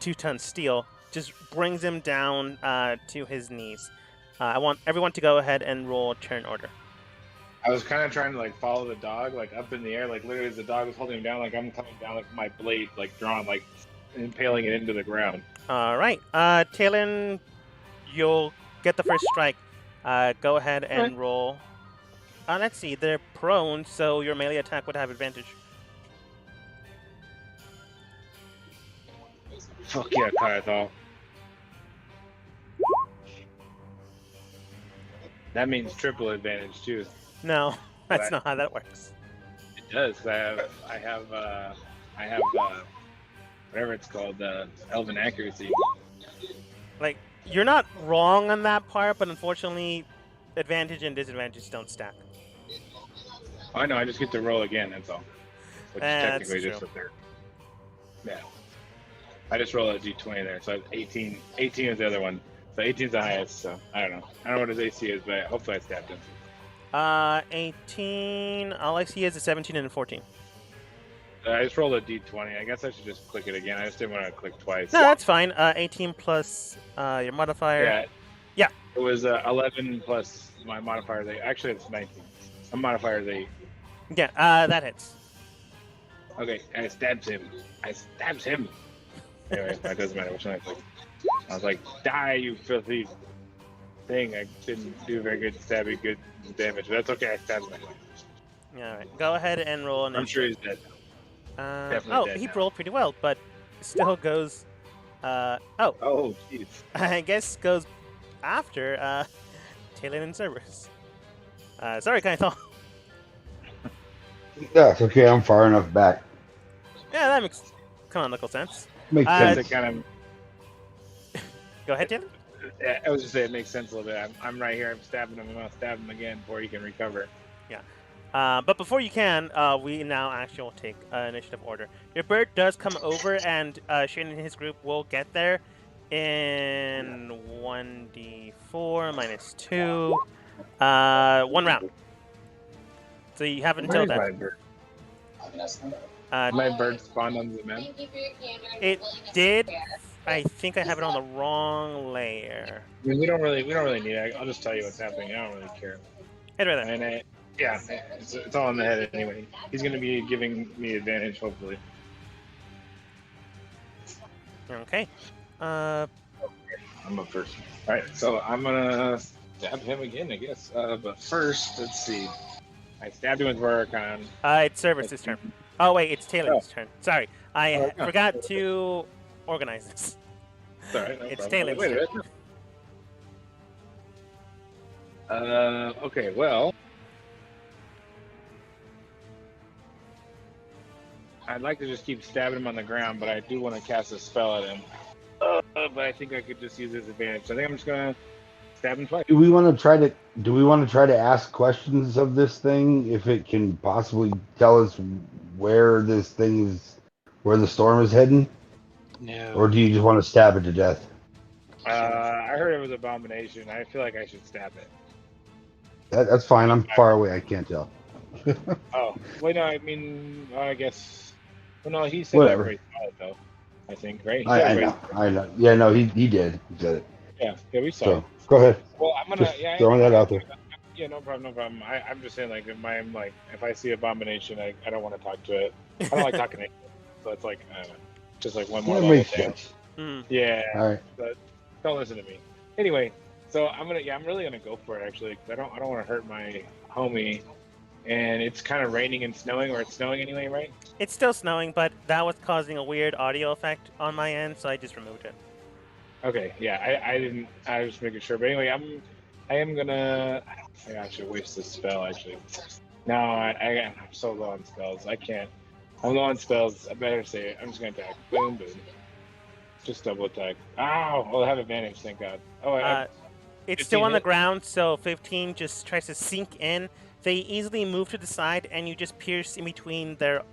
[SPEAKER 1] 2-ton steel, just brings him down to his knees. I want everyone to go ahead and roll turn order.
[SPEAKER 3] I was kind of trying to like follow the dog like up in the air, like literally as the dog was holding him down, like I'm coming down like my blade like drawn, like impaling it into the ground.
[SPEAKER 1] All right, Talon, you'll get the first strike. Go ahead and roll. Let's see, they're prone, so your melee attack would have advantage.
[SPEAKER 3] Fuck yeah, Kayatha. That means triple advantage too.
[SPEAKER 1] No, that's not how that works.
[SPEAKER 3] It does. I have whatever it's called, elven accuracy.
[SPEAKER 1] Like, you're not wrong on that part, but unfortunately, advantage and disadvantage don't stack.
[SPEAKER 3] Oh, I know. I just get to roll again. That's all. Which is technically
[SPEAKER 1] That's
[SPEAKER 3] just
[SPEAKER 1] true.
[SPEAKER 3] up there. Yeah. I just roll a d20 there, so 18. 18 is the other one. So 18 is the highest. So I don't know. I don't know what his AC is, but hopefully I stabbed him.
[SPEAKER 1] 18. All I see is a 17 and a 14.
[SPEAKER 3] I just rolled a d20. I guess I should just click it again. I just didn't want to click twice.
[SPEAKER 1] No, that's fine. 18 plus your modifier.
[SPEAKER 3] Yeah.
[SPEAKER 1] Yeah.
[SPEAKER 3] It was 11 plus my modifier. Actually, it's 19. My modifier is 8.
[SPEAKER 1] Yeah, that hits.
[SPEAKER 3] Okay, I stabbed him. Anyway, that doesn't matter which one I clicked. I was like, die, you filthy thing. I didn't do very good stabbing, good damage. But that's okay, I stabbed him.
[SPEAKER 1] All right, go ahead and roll an
[SPEAKER 3] I'm sure he's dead.
[SPEAKER 1] oh, he rolled pretty well, but still goes...
[SPEAKER 3] Oh, jeez.
[SPEAKER 1] I guess goes after Talon and Cerberus. Sorry, Kaithal.
[SPEAKER 4] Yeah, it's okay. I'm far enough back.
[SPEAKER 1] Yeah, that makes canonical sense.
[SPEAKER 4] Makes
[SPEAKER 1] Uh,
[SPEAKER 4] sense.
[SPEAKER 3] It kind
[SPEAKER 1] Go ahead, Talon.
[SPEAKER 3] of, I was just saying it makes sense a little bit. I'm right here. I'm stabbing him. I'm going to stab him again before he can recover.
[SPEAKER 1] But before you can, we now actually will take initiative order. Your bird does come over, and Shane and his group will get there in 1d4 minus 2, 1 round. So you have until
[SPEAKER 3] Where's my
[SPEAKER 1] then.
[SPEAKER 3] bird?
[SPEAKER 1] Uh,
[SPEAKER 3] My bird spawned on the map.
[SPEAKER 1] It did. I think I have it on the wrong layer.
[SPEAKER 3] I mean, we don't really need it. I'll just tell you what's happening. I don't really care.
[SPEAKER 1] Hey, right there.
[SPEAKER 3] And yeah, it's all in the head anyway. He's going to be giving me advantage, hopefully.
[SPEAKER 1] Okay.
[SPEAKER 3] I'm up first. All right, so I'm gonna stab him again, I guess. But first, let's see. I stabbed him with Rurikon.
[SPEAKER 1] It's Cerberus' turn. Oh wait, it's Taylor's turn. Sorry, I
[SPEAKER 3] Oh, no.
[SPEAKER 1] forgot to organize this.
[SPEAKER 3] It's all right, no
[SPEAKER 1] It's
[SPEAKER 3] problem.
[SPEAKER 1] Taylor's
[SPEAKER 3] Wait a minute. Okay, well, I'd like to just keep stabbing him on the ground, but I do want to cast a spell at him. But I think I could just use his advantage. So I think I'm just gonna stab him twice.
[SPEAKER 4] Do we want to try to ask questions of this thing if it can possibly tell us where this thing is, where the storm is heading,
[SPEAKER 2] No.
[SPEAKER 4] or do you just want to stab it to death?
[SPEAKER 3] I heard it was abomination. I feel like I should stab it.
[SPEAKER 4] That's fine. I'm far away. I can't tell.
[SPEAKER 3] Oh, wait, no, I mean, I guess. Well, no, he said
[SPEAKER 4] Whatever.
[SPEAKER 3] that very solid, though. I think, right? He
[SPEAKER 4] I
[SPEAKER 3] said
[SPEAKER 4] know.
[SPEAKER 3] very-
[SPEAKER 4] I know. Yeah, no, he did. He said it.
[SPEAKER 3] Yeah, we saw
[SPEAKER 4] So
[SPEAKER 3] it.
[SPEAKER 4] go ahead.
[SPEAKER 3] Well, I'm gonna.
[SPEAKER 4] Just
[SPEAKER 3] Yeah,
[SPEAKER 4] throwing that out there.
[SPEAKER 3] Yeah, no problem, no problem. I'm just saying, like, if I see Abomination, I don't want to talk to it. I don't like talking to it. So it's like, just like one more
[SPEAKER 4] That
[SPEAKER 3] level
[SPEAKER 4] makes
[SPEAKER 3] down.
[SPEAKER 4] sense.
[SPEAKER 3] Yeah,
[SPEAKER 4] All right.
[SPEAKER 3] but don't listen to me. Anyway, so I'm really gonna go for it actually, because I don't want to hurt my homie. And it's kind of raining and snowing, or it's snowing anyway, right?
[SPEAKER 1] It's still snowing, but that was causing a weird audio effect on my end, so I just removed it.
[SPEAKER 3] Okay, yeah, I didn't. I was making sure, but anyway, I am gonna. I don't think I should waste this spell actually. No, I'm so low on spells. I can't. I'm low on spells. I better say it. I'm just gonna attack. Boom, boom. Just double attack. Ow! Well, I have advantage. Thank God. Oh,
[SPEAKER 1] It's still
[SPEAKER 3] 15
[SPEAKER 1] on the
[SPEAKER 3] hit?
[SPEAKER 1] ground, so 15 just tries to sink in. They easily move to the side, and you just pierce in between their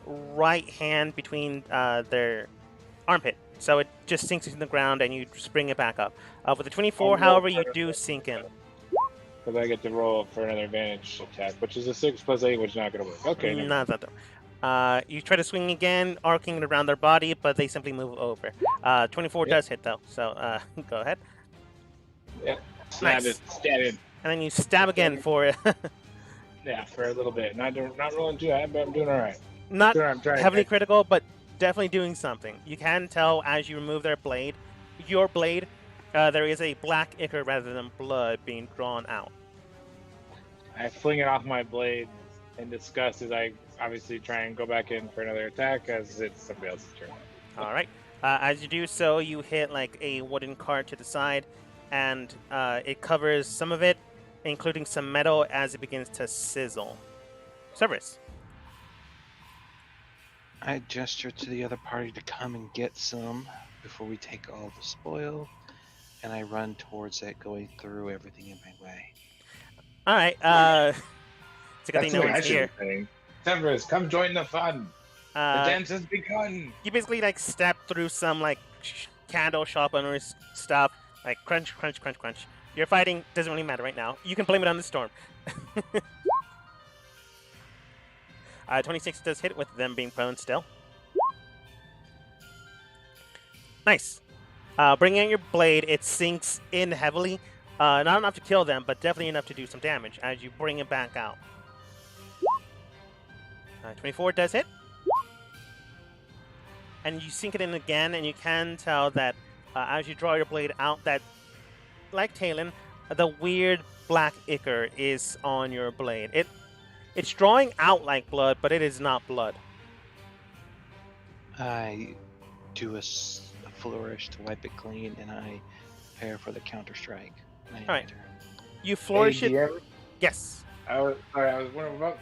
[SPEAKER 1] right hand, between their armpit. So it just sinks into the ground, and you just bring it back up. With the 24,
[SPEAKER 3] roll
[SPEAKER 1] however, you
[SPEAKER 3] for
[SPEAKER 1] do
[SPEAKER 3] it.
[SPEAKER 1] sink in.
[SPEAKER 3] Because I get to roll for another advantage attack, which is a 6 plus 8, which is not gonna work. Okay. never mind.
[SPEAKER 1] Not that. You try to swing again, arcing it around their body, but they simply move over. 24
[SPEAKER 3] Yep.
[SPEAKER 1] does hit, though, so go ahead.
[SPEAKER 3] Yep. Stab
[SPEAKER 1] Nice.
[SPEAKER 3] it. Stab it.
[SPEAKER 1] And then you stab again for it.
[SPEAKER 3] Yeah, for a little bit. Not rolling too high, but I'm doing all right.
[SPEAKER 1] Not
[SPEAKER 3] Sure, I'm trying.
[SPEAKER 1] heavily critical, but definitely doing something. You can tell as you remove your blade, there is a black ichor rather than blood being drawn out.
[SPEAKER 3] I fling it off my blade in disgust as I obviously try and go back in for another attack, as it's somebody else's turn.
[SPEAKER 1] All right. As you do so, you hit like a wooden cart to the side, and it covers some of it, including some metal, as it begins to sizzle. Cerberus.
[SPEAKER 2] I gesture to the other party to come and get some before we take all the spoil, and I run towards it, going through everything in my way.
[SPEAKER 1] All right. It's a good
[SPEAKER 3] That's
[SPEAKER 1] thing no
[SPEAKER 3] what I
[SPEAKER 1] one's
[SPEAKER 3] should
[SPEAKER 1] here.
[SPEAKER 3] be saying. Severus, come join the fun. The dance has begun.
[SPEAKER 1] You basically like step through some like candle shop owners stuff, like crunch, crunch, crunch, crunch. You're fighting, doesn't really matter right now. You can blame it on the storm. 26 does hit with them being prone still. Nice. Bringing out your blade, it sinks in heavily. Not enough to kill them, but definitely enough to do some damage as you bring it back out. 24 does hit. And you sink it in again, and you can tell that as you draw your blade out, that, like Talon, the weird black ichor is on your blade. It's drawing out like blood, but it is not blood.
[SPEAKER 2] I do a flourish to wipe it clean, and I prepare for the counter strike.
[SPEAKER 1] Alright. You flourish
[SPEAKER 3] Hey,
[SPEAKER 1] it. Yes.
[SPEAKER 3] I was wondering about.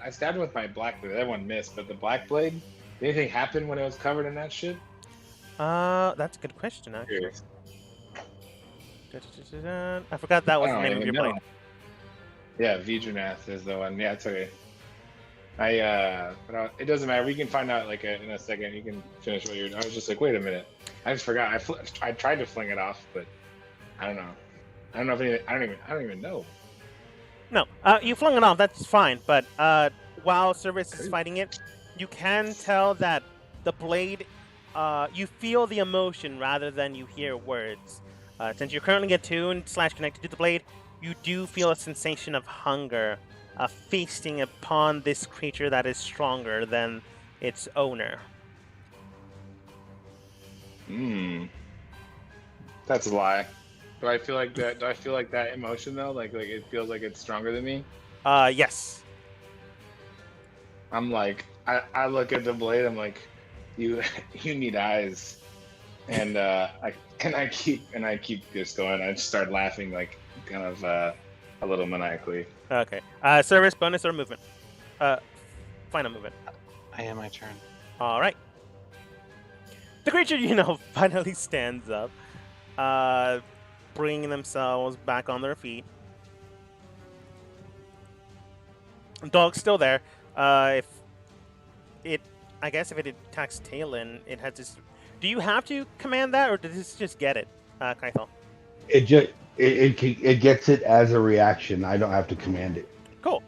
[SPEAKER 3] I stabbed him with my black blade. That one missed, but the black blade. Did anything happen when it was covered in that shit?
[SPEAKER 1] That's a good question, actually.
[SPEAKER 3] Curious.
[SPEAKER 1] I forgot that was
[SPEAKER 3] I
[SPEAKER 1] the
[SPEAKER 3] don't
[SPEAKER 1] name of your
[SPEAKER 3] even
[SPEAKER 1] blade.
[SPEAKER 3] know. Yeah, Vidranath is the one. Yeah, it's okay. It doesn't matter. We can find out like in a second. You can finish what you're. I was just like, wait a minute. I just forgot. I tried to fling it off, but I don't know. I don't know if anything. I don't even know.
[SPEAKER 1] No, you flung it off. That's fine. But while Cerberus is fighting it, you can tell that the blade. You feel the emotion rather than you hear words. Since you're currently attuned / connected to the blade, you do feel a sensation of hunger, feasting upon this creature that is stronger than its owner.
[SPEAKER 3] That's a lie. Do I feel like that? Do I feel like that emotion though? Like it feels like it's stronger than me.
[SPEAKER 1] Yes.
[SPEAKER 3] I'm like, I look at the blade. I'm like, you need eyes, and I keep just going. I just start laughing, like kind of a little maniacally.
[SPEAKER 1] Okay. Service, bonus, or movement? Final movement.
[SPEAKER 2] I am my turn.
[SPEAKER 1] All right. The creature, finally stands up, bringing themselves back on their feet. The dog's still there. I guess if it attacks Talon, it has this. Do you have to command that, or does this just get it, Kaithal?
[SPEAKER 4] It gets it as a reaction. I don't have to command it.
[SPEAKER 1] Cool.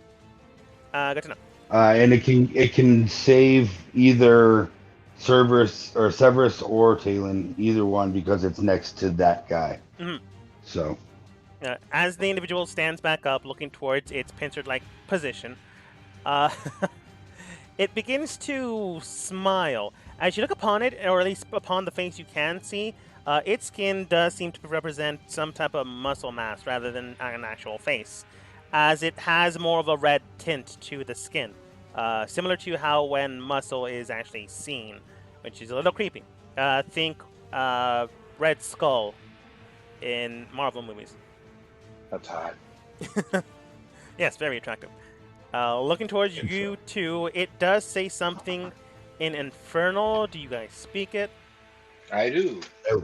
[SPEAKER 1] Good to know.
[SPEAKER 4] And it can save either Severus or Talon, either one, because it's next to that guy.
[SPEAKER 1] Mm-hmm.
[SPEAKER 4] So.
[SPEAKER 1] As the individual stands back up, looking towards its pincer-like position, uh, it begins to smile. As you look upon it, or at least upon the face you can see, its skin does seem to represent some type of muscle mass rather than an actual face, as it has more of a red tint to the skin, similar to how when muscle is actually seen, which is a little creepy. Think Red Skull in Marvel movies.
[SPEAKER 3] That's hot.
[SPEAKER 1] Yes, very attractive. Looking towards you two, it does say something in Infernal. Do you guys speak it?
[SPEAKER 3] I do.
[SPEAKER 4] Oh,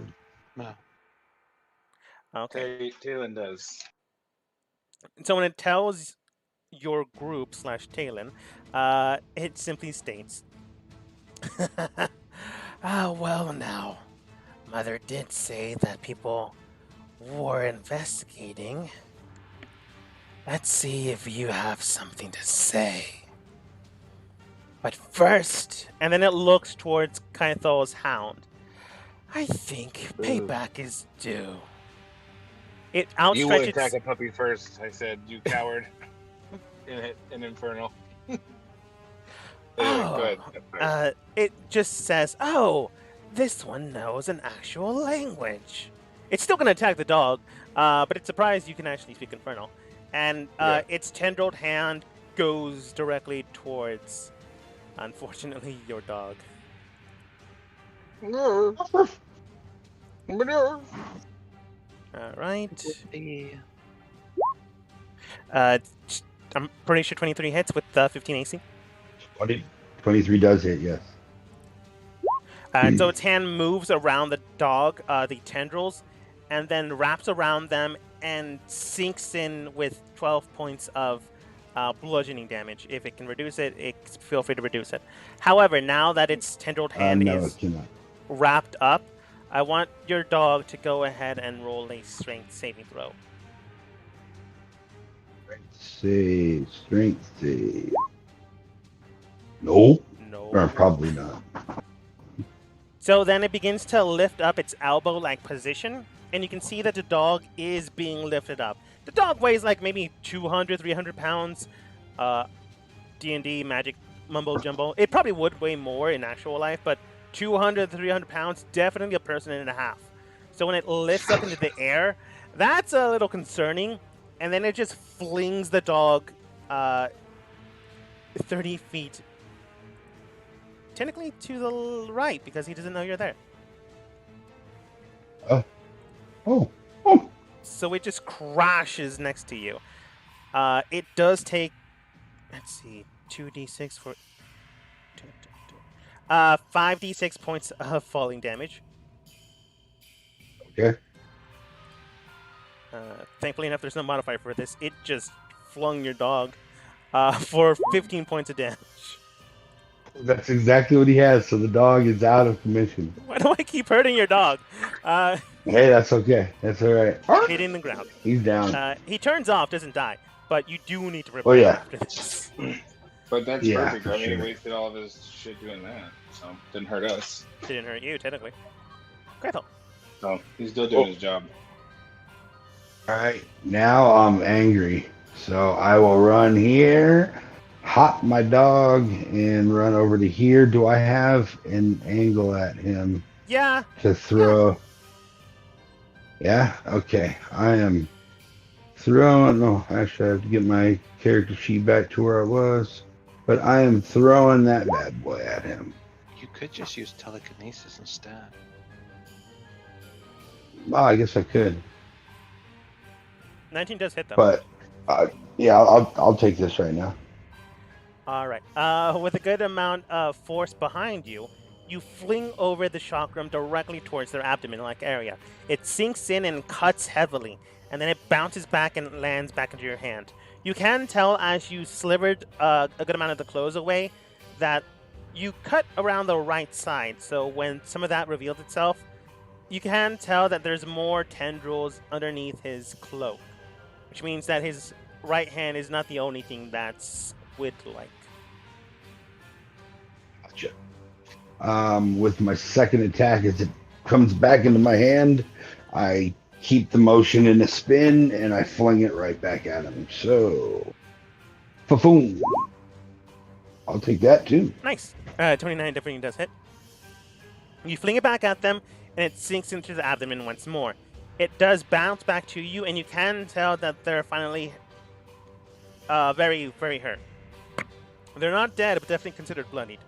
[SPEAKER 2] No.
[SPEAKER 1] Okay.
[SPEAKER 3] Talon does.
[SPEAKER 1] So when it tells your group / Talon, it simply states, well now, Mother did say that people were investigating. Let's see if you have something to say. But first, and then it looks towards Kaithol's hound. I think payback is due. It
[SPEAKER 3] You would
[SPEAKER 1] outstretches.
[SPEAKER 3] attack a puppy first, I said, you coward. in Infernal. Anyway, go ahead.
[SPEAKER 1] It just says, "Oh, this one knows an actual language." It's still gonna attack the dog, but it's surprised you can actually speak Infernal. And
[SPEAKER 3] Yeah.
[SPEAKER 1] its tendrilled hand goes directly towards, unfortunately, your dog. All right. I'm pretty sure 23 hits with 15 AC.
[SPEAKER 4] 23 does hit, yes.
[SPEAKER 1] And so its hand moves around the dog, the tendrils, and then wraps around them and sinks in with 12 points of bludgeoning damage. If it can reduce it, feel free to reduce it. However, now that its tendrilled hand
[SPEAKER 4] No,
[SPEAKER 1] is
[SPEAKER 4] it cannot.
[SPEAKER 1] wrapped up, I want your dog to go ahead and roll a strength saving throw.
[SPEAKER 4] Strength save. No,
[SPEAKER 1] No.
[SPEAKER 4] or probably not.
[SPEAKER 1] So then it begins to lift up its elbow-like position, and you can see that the dog is being lifted up. The dog weighs like maybe 200, 300 pounds. D&D, magic, mumbo-jumbo. It probably would weigh more in actual life, but 200, 300 pounds, definitely a person and a half. So when it lifts up into the air, that's a little concerning, and then it just flings the dog 30 feet technically to the right because he doesn't know you're there.
[SPEAKER 4] Oh.
[SPEAKER 1] So it just crashes next to you. It does take, let's see, 2d6 for 5d6 points of falling damage.
[SPEAKER 4] Okay.
[SPEAKER 1] Thankfully enough, there's no modifier for this. It just flung your dog for 15 points of damage.
[SPEAKER 4] That's exactly what he has, so the dog is out of commission.
[SPEAKER 1] Why do I keep hurting your dog?
[SPEAKER 4] Hey, that's okay. That's all right.
[SPEAKER 1] Hitting the ground.
[SPEAKER 4] He's down.
[SPEAKER 1] He turns off, doesn't die, but you do need to rip
[SPEAKER 4] Oh,
[SPEAKER 1] him
[SPEAKER 4] yeah.
[SPEAKER 1] after this.
[SPEAKER 3] But that's
[SPEAKER 4] Yeah,
[SPEAKER 3] perfect.
[SPEAKER 4] for
[SPEAKER 3] I mean, he
[SPEAKER 4] sure.
[SPEAKER 3] wasted all of his shit doing that, so didn't hurt us.
[SPEAKER 1] Didn't hurt you, technically. Gretel.
[SPEAKER 3] So he's still doing his job.
[SPEAKER 4] All right. Now I'm angry, so I will run here, hop my dog, and run over to here. Do I have an angle at him
[SPEAKER 1] Yeah,
[SPEAKER 4] to throw? Yeah? Okay. I am throwing. No, actually, I have to get my character sheet back to where I was. But I am throwing that bad boy at him.
[SPEAKER 2] You could just use telekinesis instead.
[SPEAKER 4] Oh, I guess I could.
[SPEAKER 1] 19 does hit though.
[SPEAKER 4] But, yeah, I'll take this right now.
[SPEAKER 1] All right. With a good amount of force behind you, you fling over the chakram directly towards their abdomen-like area. It sinks in and cuts heavily, and then it bounces back and lands back into your hand. You can tell as you slivered a good amount of the clothes away that you cut around the right side. So when some of that revealed itself, you can tell that there's more tendrils underneath his cloak, which means that his right hand is not the only thing that's squid-like.
[SPEAKER 4] Gotcha. With my second attack, as it comes back into my hand, I keep the motion in a spin, and I fling it right back at him. So, fa-foom. I'll take that too.
[SPEAKER 1] Nice. 29 definitely does hit. You fling it back at them, and it sinks into the abdomen once more. It does bounce back to you, and you can tell that they're finally very, very hurt. They're not dead, but definitely considered bloodied.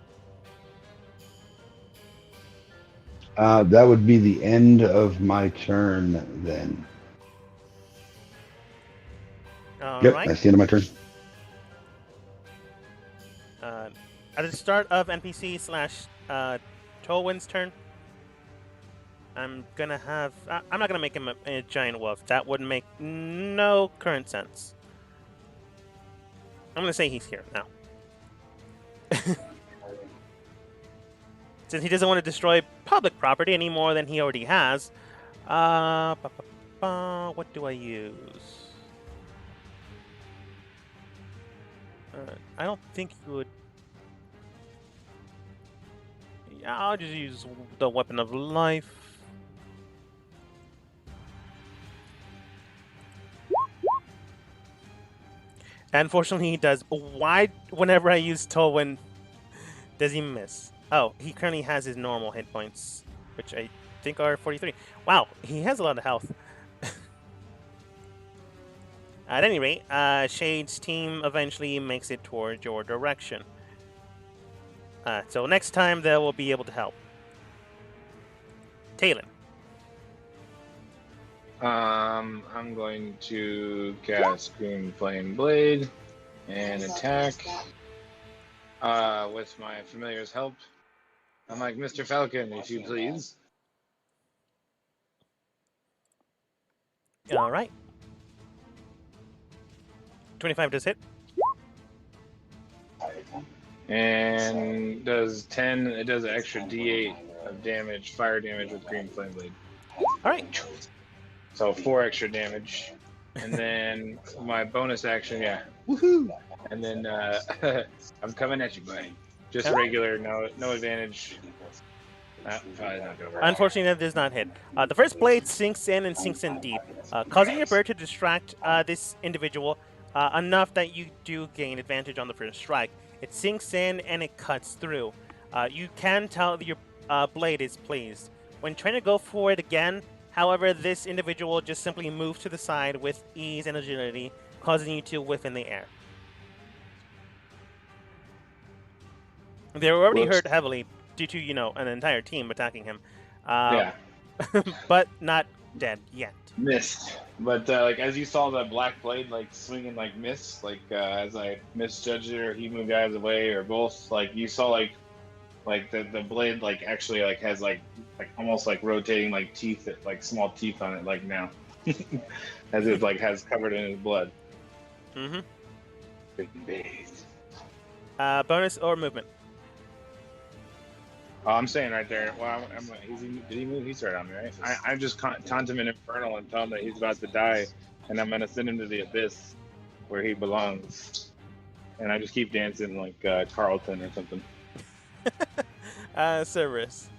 [SPEAKER 4] That would be the end of my turn then. Yep,
[SPEAKER 1] Right.
[SPEAKER 4] that's the end of my turn.
[SPEAKER 1] At the start of NPC / Tolwyn's turn, I'm gonna have. I'm not gonna make him a giant wolf. That would make no current sense. I'm gonna say he's here now. Since he doesn't want to destroy public property any more than he already has. What do I use? I don't think he would. Yeah, I'll just use the Weapon of Life. Unfortunately, he does. Why, whenever I use Tolwyn, does he miss? Oh, he currently has his normal hit points, which I think are 43. Wow, he has a lot of health. At any rate, Shade's team eventually makes it towards your direction. So next time they will be able to help. Talon.
[SPEAKER 3] I'm going to cast Green Flame Blade and attack with my familiar's help. I'm like, Mr. Falcon, if you please.
[SPEAKER 1] All right. 25 does hit.
[SPEAKER 3] And does 10, it does an extra d8 of damage, fire damage with Green Flame Blade.
[SPEAKER 1] All right.
[SPEAKER 3] So 4 extra damage. And then my bonus action, yeah. Woohoo! And then I'm coming at you, buddy. Just regular, no advantage. Probably not gonna work.
[SPEAKER 1] Unfortunately, that does not hit. The first blade sinks in and sinks in deep, causing your bird to distract this individual enough that you do gain advantage on the first strike. It sinks in and it cuts through. You can tell that your blade is pleased. When trying to go for it again, however, this individual just simply moves to the side with ease and agility, causing you to whiff in the air. They were already hurt heavily due to, an entire team attacking him.
[SPEAKER 3] Yeah.
[SPEAKER 1] But not dead yet.
[SPEAKER 3] Missed. But as you saw the black blade swinging miss, as I misjudged it or he moved out of the way or both, you saw the blade actually has almost rotating teeth, small teeth on it now. As it has covered in his blood.
[SPEAKER 1] Mm-hmm.
[SPEAKER 3] Big.
[SPEAKER 1] Bonus or movement?
[SPEAKER 3] Oh, I'm saying right there. Well, did he move? He's right on me, right? I just taunt him in Infernal and tell him that he's about to die, and I'm gonna send him to the abyss, where he belongs. And I just keep dancing like Carlton or something.
[SPEAKER 1] Cerberus.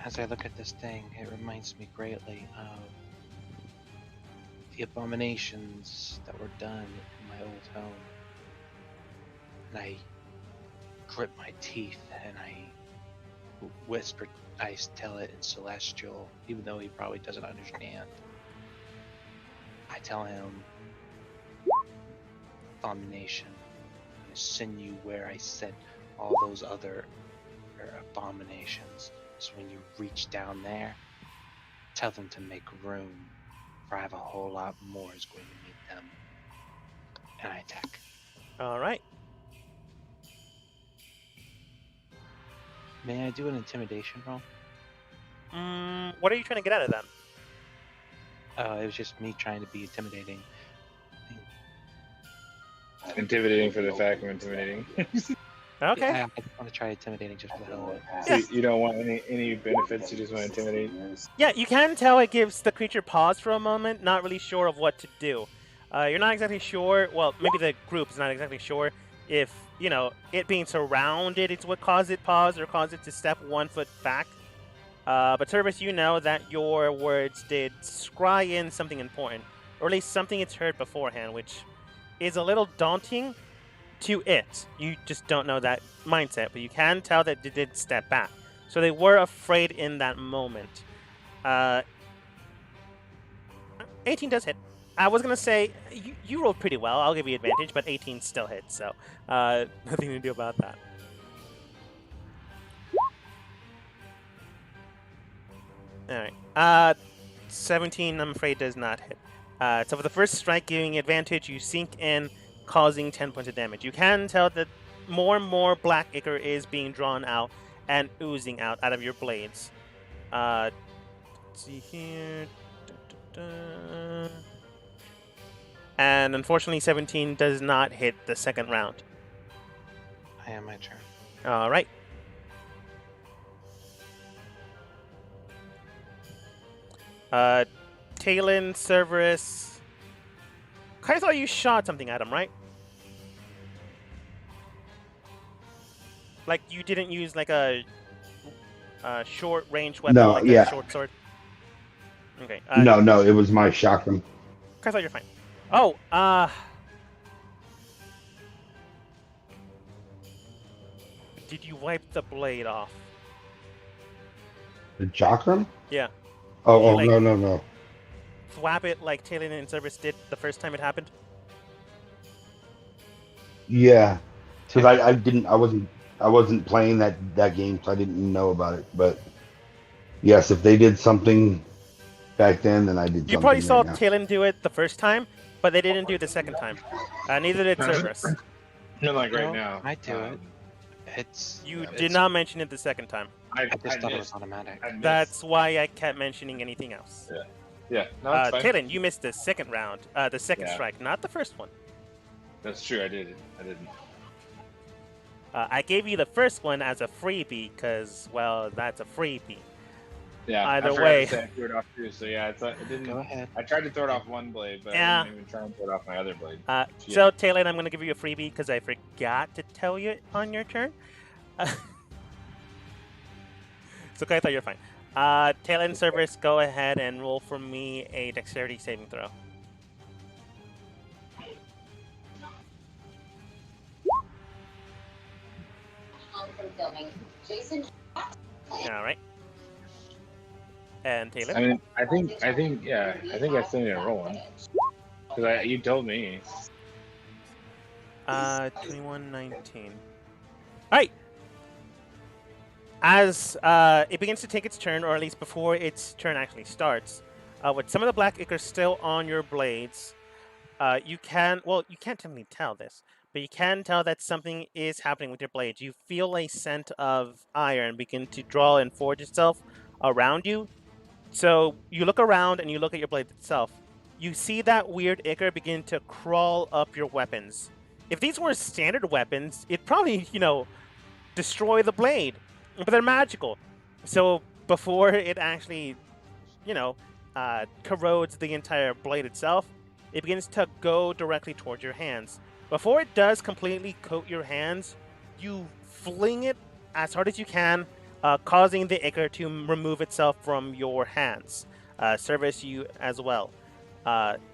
[SPEAKER 2] As I look at this thing, it reminds me greatly of the abominations that were done in my old home. And I grit my teeth and I whisper, I tell it in Celestial, even though he probably doesn't understand. I tell him, abomination, I'm going to send you where I sent all those other abominations. So when you reach down there, tell them to make room, for I have a whole lot more is going to meet them. And I attack.
[SPEAKER 1] All right.
[SPEAKER 2] May I do an intimidation roll?
[SPEAKER 1] What are you trying to get out of them?
[SPEAKER 2] It was just me trying to be intimidating.
[SPEAKER 3] Intimidating for the fact of intimidating.
[SPEAKER 1] Okay.
[SPEAKER 2] Yeah, I want to try intimidating just for the hell of it.
[SPEAKER 1] Yeah.
[SPEAKER 3] So you don't want any benefits, you just want to intimidate?
[SPEAKER 1] Yeah, you can tell it gives the creature pause for a moment, not really sure of what to do. You're not exactly sure, well, maybe the group is not exactly sure if, it being surrounded is what caused it pause or caused it to step 1 foot back. But Service, you know that your words did scry in something important, or at least something it's heard beforehand, which is a little daunting to it. You just don't know that mindset, but you can tell that they did step back. So they were afraid in that moment. 18 does hit. I was going to say, you rolled pretty well. I'll give you advantage, but 18 still hits, so nothing to do about that. Alright. 17, I'm afraid, does not hit. So for the first strike, giving advantage, you sink in, causing 10 points of damage. You can tell that more and more black ichor is being drawn out and oozing out of your blades. Let's see here. And unfortunately, 17 does not hit the second round.
[SPEAKER 2] I am my turn.
[SPEAKER 1] All right. Talon, Cerberus. I thought you shot something at him, right? Like you didn't use like a short range weapon,
[SPEAKER 4] No,
[SPEAKER 1] like
[SPEAKER 4] yeah.
[SPEAKER 1] a short sword. Okay.
[SPEAKER 4] No, it was my shotgun.
[SPEAKER 1] I thought you're fine. Oh, did you wipe the blade off?
[SPEAKER 4] The chakram?
[SPEAKER 1] Yeah.
[SPEAKER 4] Oh,
[SPEAKER 1] like-
[SPEAKER 4] no.
[SPEAKER 1] Swap it like Talon and Cerberus did the first time it happened?
[SPEAKER 4] Yeah, because I wasn't playing that game, so I didn't know about it. But yes, if they did something back then I did something.
[SPEAKER 1] You probably saw
[SPEAKER 4] right now.
[SPEAKER 1] Talon do it the first time, but they didn't do it the second time. Neither did Cerberus.
[SPEAKER 3] Not like right
[SPEAKER 2] No,
[SPEAKER 3] now.
[SPEAKER 2] I do it. It's
[SPEAKER 1] You
[SPEAKER 2] it's-
[SPEAKER 1] did not mention it the second time.
[SPEAKER 3] I
[SPEAKER 2] just thought it was
[SPEAKER 3] missed.
[SPEAKER 2] automatic.
[SPEAKER 3] I missed.
[SPEAKER 1] That's why I kept mentioning anything else.
[SPEAKER 3] Yeah, no, it's fine.
[SPEAKER 1] Talon, you missed the second round, the second
[SPEAKER 3] Yeah.
[SPEAKER 1] strike, not the first one.
[SPEAKER 3] That's true. I didn't.
[SPEAKER 1] I gave you the first one as a freebie because, well, that's a freebie.
[SPEAKER 3] Yeah.
[SPEAKER 1] Either
[SPEAKER 3] I forgot
[SPEAKER 1] way.
[SPEAKER 3] to say I threw it off too. So yeah, it didn't.
[SPEAKER 2] Go ahead.
[SPEAKER 3] I tried to throw it off one blade, but
[SPEAKER 1] Yeah.
[SPEAKER 3] I didn't even try and throw it off my other blade.
[SPEAKER 1] So, Talon, I'm going to give you a freebie because I forgot to tell you it on your turn. So, okay, I thought you're fine. Talon, Cerberus, go ahead and roll for me a dexterity saving throw. All right. And Talon?
[SPEAKER 3] I mean, I think, yeah, I think I still need to roll one because you told me.
[SPEAKER 1] 21, 19. All right. As it begins to take its turn, or at least before its turn actually starts, with some of the black ichor still on your blades, you can't definitely tell this, but you can tell that something is happening with your blades. You feel a scent of iron begin to draw and forge itself around you. So you look around and you look at your blade itself. You see that weird ichor begin to crawl up your weapons. If these were standard weapons, it'd probably, destroy the blade. But they're magical. So before it actually, corrodes the entire blade itself, it begins to go directly towards your hands. Before it does completely coat your hands, you fling it as hard as you can, causing the ichor to remove itself from your hands. Service you as well.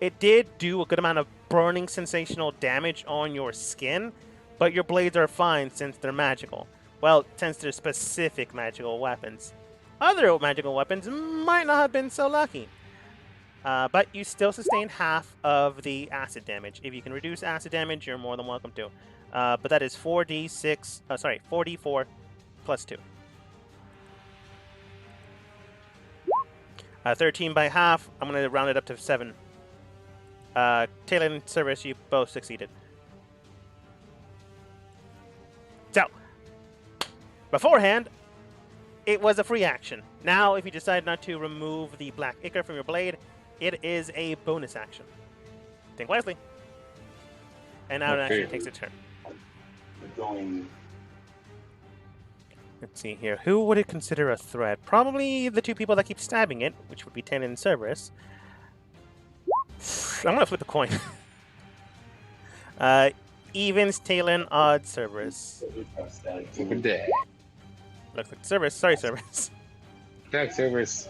[SPEAKER 1] It did do a good amount of burning sensational damage on your skin, but your blades are fine since they're magical. Well, since they're specific magical weapons. Other magical weapons might not have been so lucky. But you still sustain half of the acid damage. If you can reduce acid damage, you're more than welcome to. But that is 4d4 plus 2. 13 by half. I'm going to round it up to 7. Talon and Cerberus, you both succeeded. So, beforehand, it was a free action. Now, if you decide not to remove the black ichor from your blade, it is a bonus action. Think wisely. And now it actually takes its turn. Let's see here. Who would it consider a threat? Probably the two people that keep stabbing it, which would be Talon and Cerberus. I'm going to flip a coin. Evens, Talon, odds, Cerberus.
[SPEAKER 3] Good day.
[SPEAKER 1] Looks like Cerberus. Sorry, Cerberus.
[SPEAKER 3] Attack service.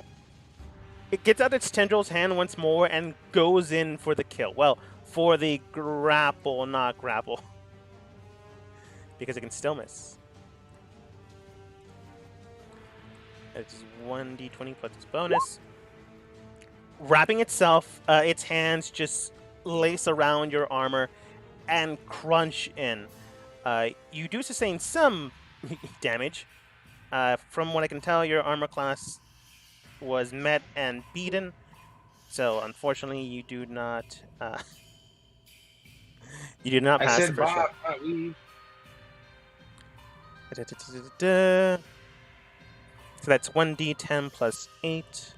[SPEAKER 1] It gets out its tendrils hand once more and goes in for the kill. Well, for the grapple, not grapple. Because it can still miss. It's 1d20 plus its bonus. Wrapping itself, its hands just lace around your armor and crunch in. You do sustain some damage. From what I can tell, your armor class was met and beaten. So unfortunately, you do not. You do not
[SPEAKER 3] I
[SPEAKER 1] pass the
[SPEAKER 3] said
[SPEAKER 1] first
[SPEAKER 3] Bob,
[SPEAKER 1] round.
[SPEAKER 3] not we.
[SPEAKER 1] So that's 1d10 plus 8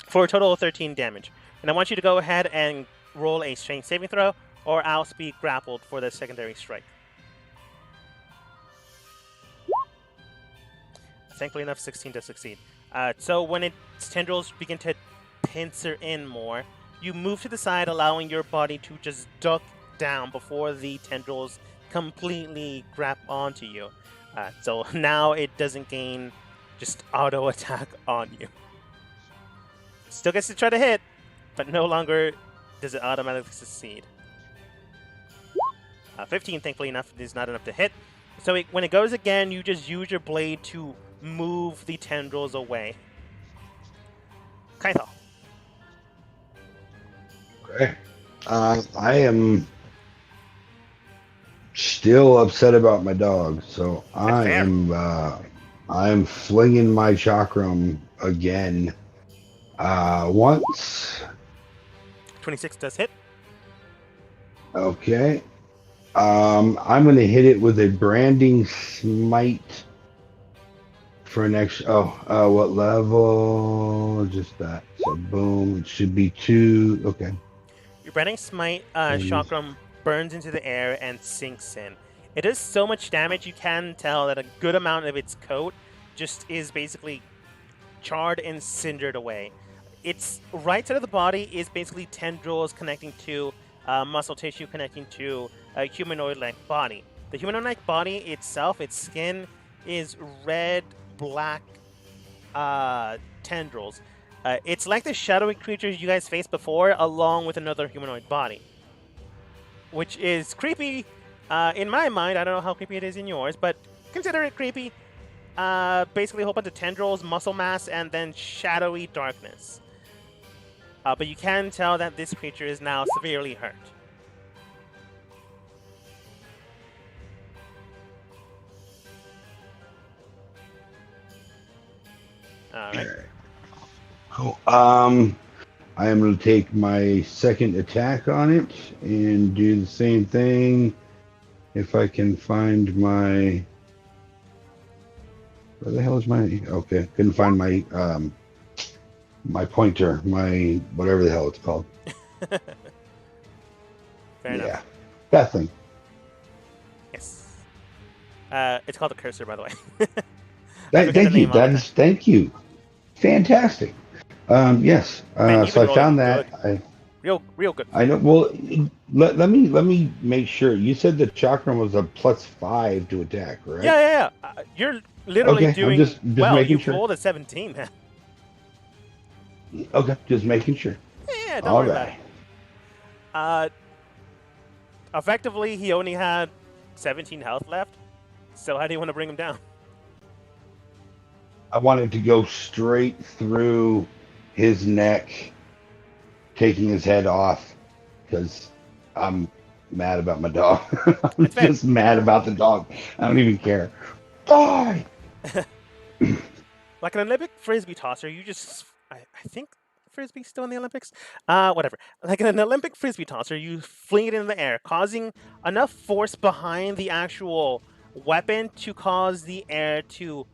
[SPEAKER 1] for a total of 13 damage. And I want you to go ahead and roll a strength saving throw, or else be grappled for the secondary strike. Thankfully enough, 16 does succeed. So when its tendrils begin to pincer in more, you move to the side, allowing your body to just duck down before the tendrils completely grab onto you. So now it doesn't gain just auto attack on you. Still gets to try to hit, but no longer does it automatically succeed. 15, thankfully enough, is not enough to hit. So when it goes again, you just use your blade to move the tendrils away. Kaithal.
[SPEAKER 4] Okay. I am still upset about my dog, so I am flinging my chakram again. Once.
[SPEAKER 1] 26 does hit.
[SPEAKER 4] Okay. I'm going to hit it with a branding smite for an extra. What level? Just that. So boom. It should be 2. Okay.
[SPEAKER 1] Your branding smite chakram burns into the air and sinks in. It does so much damage, you can tell that a good amount of its coat just is basically charred and cindered away. Its right side of the body is basically tendrils connecting to muscle tissue connecting to a humanoid-like body. The humanoid-like body itself, its skin, is red, black tendrils. It's like the shadowy creatures you guys faced before, along with another humanoid body. Which is creepy in my mind. I don't know how creepy it is in yours, but consider it creepy. Basically a whole bunch of tendrils, muscle mass, and then shadowy darkness. But you can tell that this creature is now severely hurt. Alright.
[SPEAKER 4] Cool. I am going to take my second attack on it and do the same thing. If I can find my... Where the hell is my... Okay, couldn't find my my pointer, my whatever the hell it's called.
[SPEAKER 1] Fair enough.
[SPEAKER 4] That thing.
[SPEAKER 1] Yes. It's called a cursor, by the way.
[SPEAKER 4] Thank you. Fantastic. Yes.
[SPEAKER 1] Man,
[SPEAKER 4] So I found that.
[SPEAKER 1] Real good.
[SPEAKER 4] I know. Well, let me make sure. You said the chakram was a +5 to attack, right?
[SPEAKER 1] Yeah. You're literally doing
[SPEAKER 4] I'm just
[SPEAKER 1] well.
[SPEAKER 4] making
[SPEAKER 1] You
[SPEAKER 4] sure.
[SPEAKER 1] rolled a 17, man.
[SPEAKER 4] Okay, just making sure.
[SPEAKER 1] Yeah, don't worry about it. Effectively, he only had 17 health left. So how do you want to bring him down?
[SPEAKER 4] I wanted to go straight through his neck, taking his head off, because I'm mad about my dog. I'm just mad about the dog. I don't even care. Die!
[SPEAKER 1] Like an Olympic frisbee tosser, you just... I think frisbee's still in the Olympics? Whatever. Like an Olympic frisbee tosser, you fling it in the air, causing enough force behind the actual weapon to cause the air to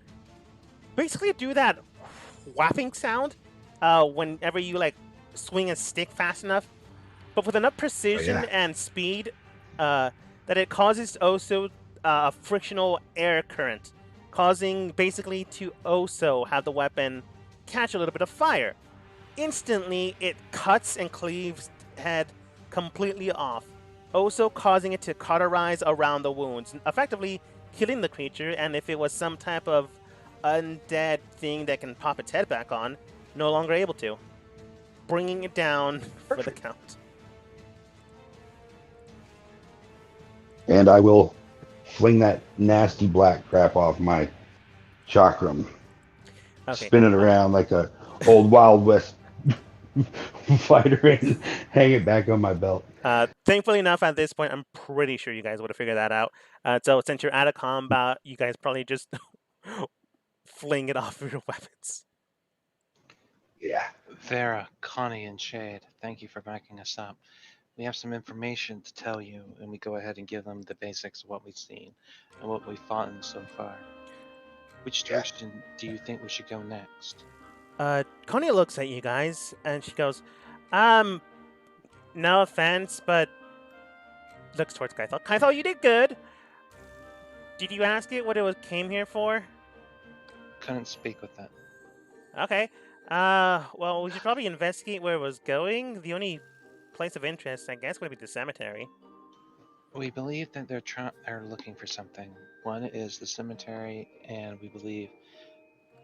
[SPEAKER 1] basically do that whapping sound whenever you like swing a stick fast enough, but with enough precision and speed that it causes also a frictional air current, causing basically to also have the weapon catch a little bit of fire. Instantly, it cuts and cleaves head completely off, also causing it to cauterize around the wounds, effectively killing the creature. And if it was some type of undead thing that can pop its head back on, no longer able to. Bringing it down for the count.
[SPEAKER 4] And I will fling that nasty black crap off my chakram.
[SPEAKER 1] Okay.
[SPEAKER 4] Spin it around like a old Wild West fighter and hang it back on my belt.
[SPEAKER 1] Thankfully enough, at this point, I'm pretty sure you guys would have figured that out. So since you're out of combat, you guys probably just fling it off of your weapons.
[SPEAKER 4] Yeah.
[SPEAKER 2] Vera, Connie, and Shade, thank you for backing us up. We have some information to tell you, and we go ahead and give them the basics of what we've seen and what we've fought in so far. Which direction do you think we should go next?
[SPEAKER 1] Connie looks at you guys and she goes, no offense, but looks towards Kaithal. Kaithal, you did good. Did you ask it what it came here for?
[SPEAKER 2] Couldn't speak with that.
[SPEAKER 1] Okay. Well, we should probably investigate where it was going. The only place of interest, I guess, would be the cemetery.
[SPEAKER 2] We believe that they're looking for something. One is the cemetery, and we believe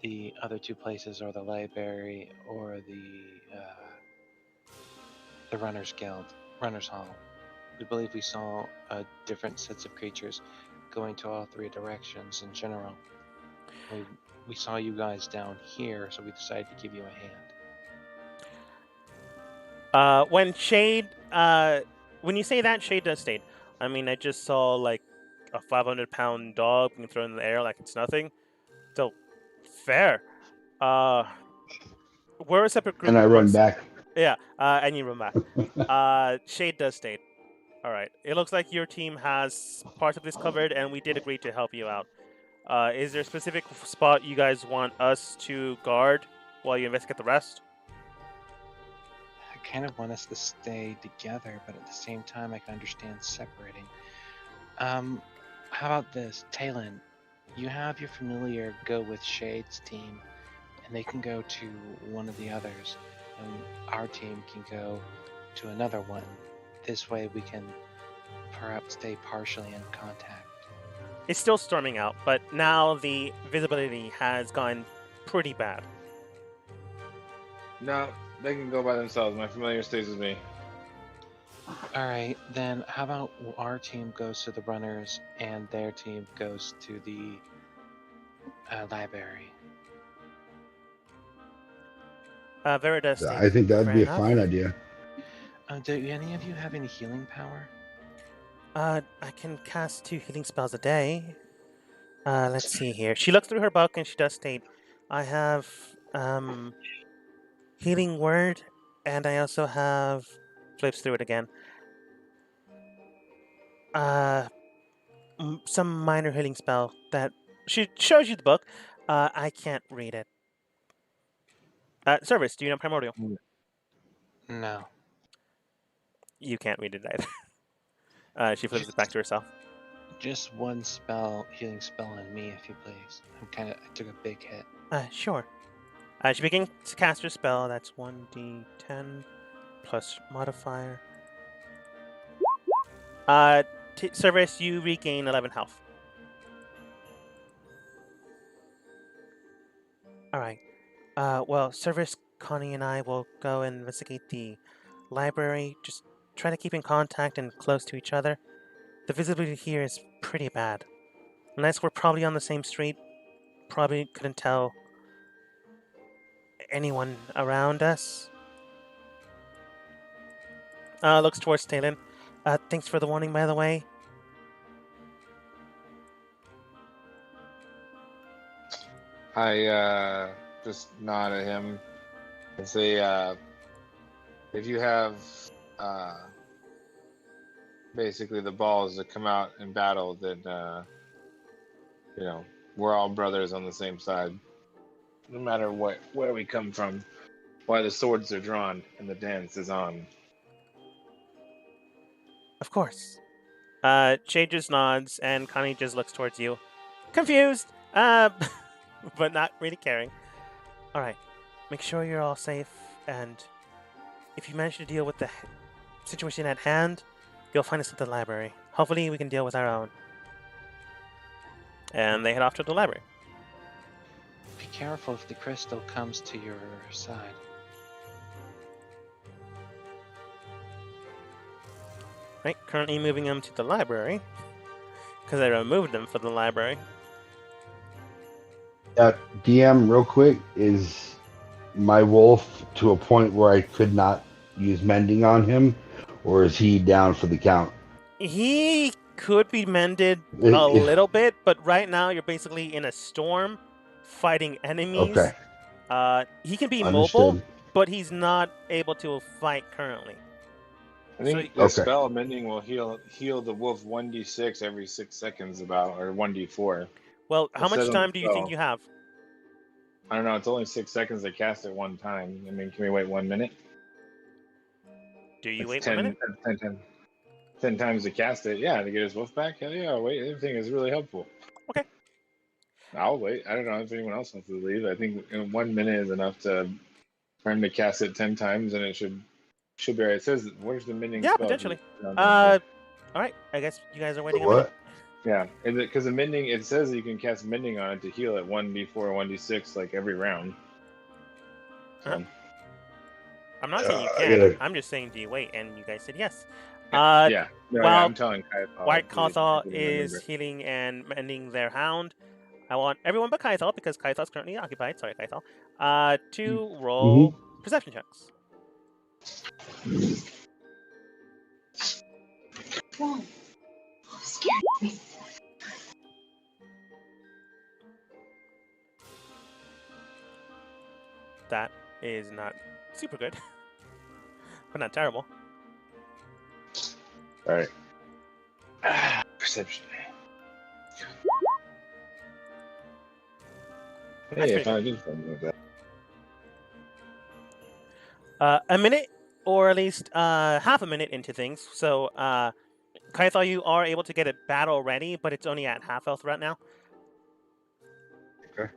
[SPEAKER 2] the other two places are the library or the Runners Guild, Runners Hall. We believe we saw different sets of creatures going to all three directions in general. We saw you guys down here, so we decided to give you a hand.
[SPEAKER 1] When you say that, Shade does state. I mean, I just saw like a 500-pound dog being thrown in the air like it's nothing. So, fair. We're a separate group.
[SPEAKER 4] And I run back.
[SPEAKER 1] Yeah, and you run back. Shade does state. All right. It looks like your team has parts of this covered, and we did agree to help you out. Is there a specific spot you guys want us to guard while you investigate the rest?
[SPEAKER 2] I kind of want us to stay together, but at the same time, I can understand separating. How about this? Talon, you have your familiar go with Shade's team, and they can go to one of the others, and our team can go to another one. This way we can perhaps stay partially in contact.
[SPEAKER 1] It's still storming out, but now the visibility has gone pretty bad.
[SPEAKER 3] No, they can go by themselves. My familiar stays with me.
[SPEAKER 2] Alright, then how about our team goes to the runners and their team goes to the library?
[SPEAKER 1] Vera does state.
[SPEAKER 4] I think that would
[SPEAKER 1] Fair
[SPEAKER 4] be
[SPEAKER 1] enough.
[SPEAKER 4] a fine idea.
[SPEAKER 2] Do any of you have any healing power?
[SPEAKER 1] I can cast 2 healing spells a day. Let's see here. She looks through her book and she does state, I have Healing Word, and I also have flips through it again. Some minor healing spell that she shows you the book. I can't read it. Service, do you know Primordial?
[SPEAKER 2] No.
[SPEAKER 1] You can't read it either. She flips it back to herself.
[SPEAKER 2] Just one healing spell on me, if you please. I took a big hit.
[SPEAKER 1] Sure. She begins to cast her spell. That's 1d10 plus modifier. Service, you regain 11 health. Alright. Well, Service, Connie, and I will go and investigate the library. Just try to keep in contact and close to each other. The visibility here is pretty bad. Unless we're probably on the same street, probably couldn't tell anyone around us. Looks towards Talon. Thanks for the warning, by the way.
[SPEAKER 3] I just nod at him and say, if you have basically the balls to come out and battle, then we're all brothers on the same side. No matter where we come from, why the swords are drawn and the dance is on.
[SPEAKER 1] Of course. Jade just nods, and Connie just looks towards you. Confused, but not really caring. Alright, make sure you're all safe, and if you manage to deal with the situation at hand, you'll find us at the library. Hopefully we can deal with our own. And they head off to the library.
[SPEAKER 2] Be careful if the crystal comes to your side.
[SPEAKER 1] Right, currently moving them to the library because I removed them from the library.
[SPEAKER 4] DM, real quick, is my wolf to a point where I could not use mending on him, or is he down for the count?
[SPEAKER 1] He could be mended
[SPEAKER 4] It-
[SPEAKER 1] a
[SPEAKER 4] it-
[SPEAKER 1] little bit, but right now you're basically in a storm fighting enemies.
[SPEAKER 4] okay,
[SPEAKER 1] He can be mobile,
[SPEAKER 4] understood.
[SPEAKER 1] but he's not able to fight currently.
[SPEAKER 3] I think
[SPEAKER 1] So-
[SPEAKER 3] the
[SPEAKER 4] Okay.
[SPEAKER 3] spell mending will heal the wolf 1d6 every 6 seconds, about, or 1d4.
[SPEAKER 1] Well, how
[SPEAKER 3] It
[SPEAKER 1] much
[SPEAKER 3] says on the
[SPEAKER 1] time do you think
[SPEAKER 3] spell.
[SPEAKER 1] you have?
[SPEAKER 3] I don't know. It's only 6 seconds to cast at one time. I mean, can we wait 1 minute?
[SPEAKER 1] Do you
[SPEAKER 3] It's
[SPEAKER 1] wait
[SPEAKER 3] 10,
[SPEAKER 1] 1 minute?
[SPEAKER 3] 10 times to cast it. Yeah, to get his wolf back. Hell yeah, wait. Everything is really helpful.
[SPEAKER 1] Okay.
[SPEAKER 3] I'll wait. I don't know if anyone else wants to leave. I think 1 minute is enough for him to cast it 10 times, and it should be right. It says, "Where's the mending
[SPEAKER 1] Yeah,
[SPEAKER 3] spell?"
[SPEAKER 1] potentially.
[SPEAKER 3] No,
[SPEAKER 1] All right. I guess you guys are
[SPEAKER 4] The
[SPEAKER 1] waiting a minute.
[SPEAKER 4] what?
[SPEAKER 3] yeah, because the mending, it says you can cast mending on it to heal at 1d4 or 1d6 like every round. So,
[SPEAKER 1] Huh. I'm not saying you
[SPEAKER 4] I
[SPEAKER 1] can.
[SPEAKER 4] gotta-
[SPEAKER 1] I'm just saying, do you wait? And you guys said yes.
[SPEAKER 3] yeah. No,
[SPEAKER 1] while
[SPEAKER 3] yeah, I'm telling Kaithal.
[SPEAKER 1] White
[SPEAKER 3] to
[SPEAKER 1] Kaithal
[SPEAKER 3] remember.
[SPEAKER 1] is healing and mending their hound. I want everyone but Kaithal, because Kaithal's currently occupied. Sorry, Kaithal. To roll perception checks. That is not super good, but not terrible.
[SPEAKER 3] All right. Perception.
[SPEAKER 1] That's
[SPEAKER 3] Hey, I
[SPEAKER 1] pretty
[SPEAKER 3] found a good one with that.
[SPEAKER 1] A minute, or at least half a minute into things. So, Kaithal, you are able to get it battle ready, but it's only at half health right now.
[SPEAKER 4] Okay.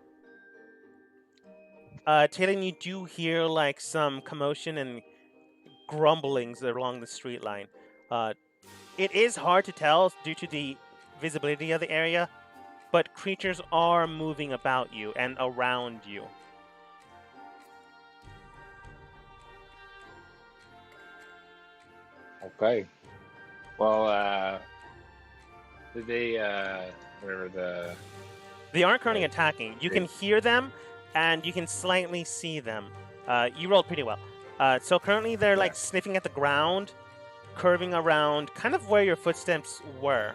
[SPEAKER 1] Taylor, you do hear like some commotion and grumblings along the street line. It is hard to tell due to the visibility of the area, but creatures are moving about you and around you.
[SPEAKER 3] Okay. Well, did they, whatever the.
[SPEAKER 1] They aren't currently
[SPEAKER 3] Right.
[SPEAKER 1] attacking. You
[SPEAKER 3] Okay.
[SPEAKER 1] can hear them, and you can slightly see them. You rolled pretty well. So currently they're
[SPEAKER 3] Yeah.
[SPEAKER 1] like sniffing at the ground, curving around, kind of where your footsteps were.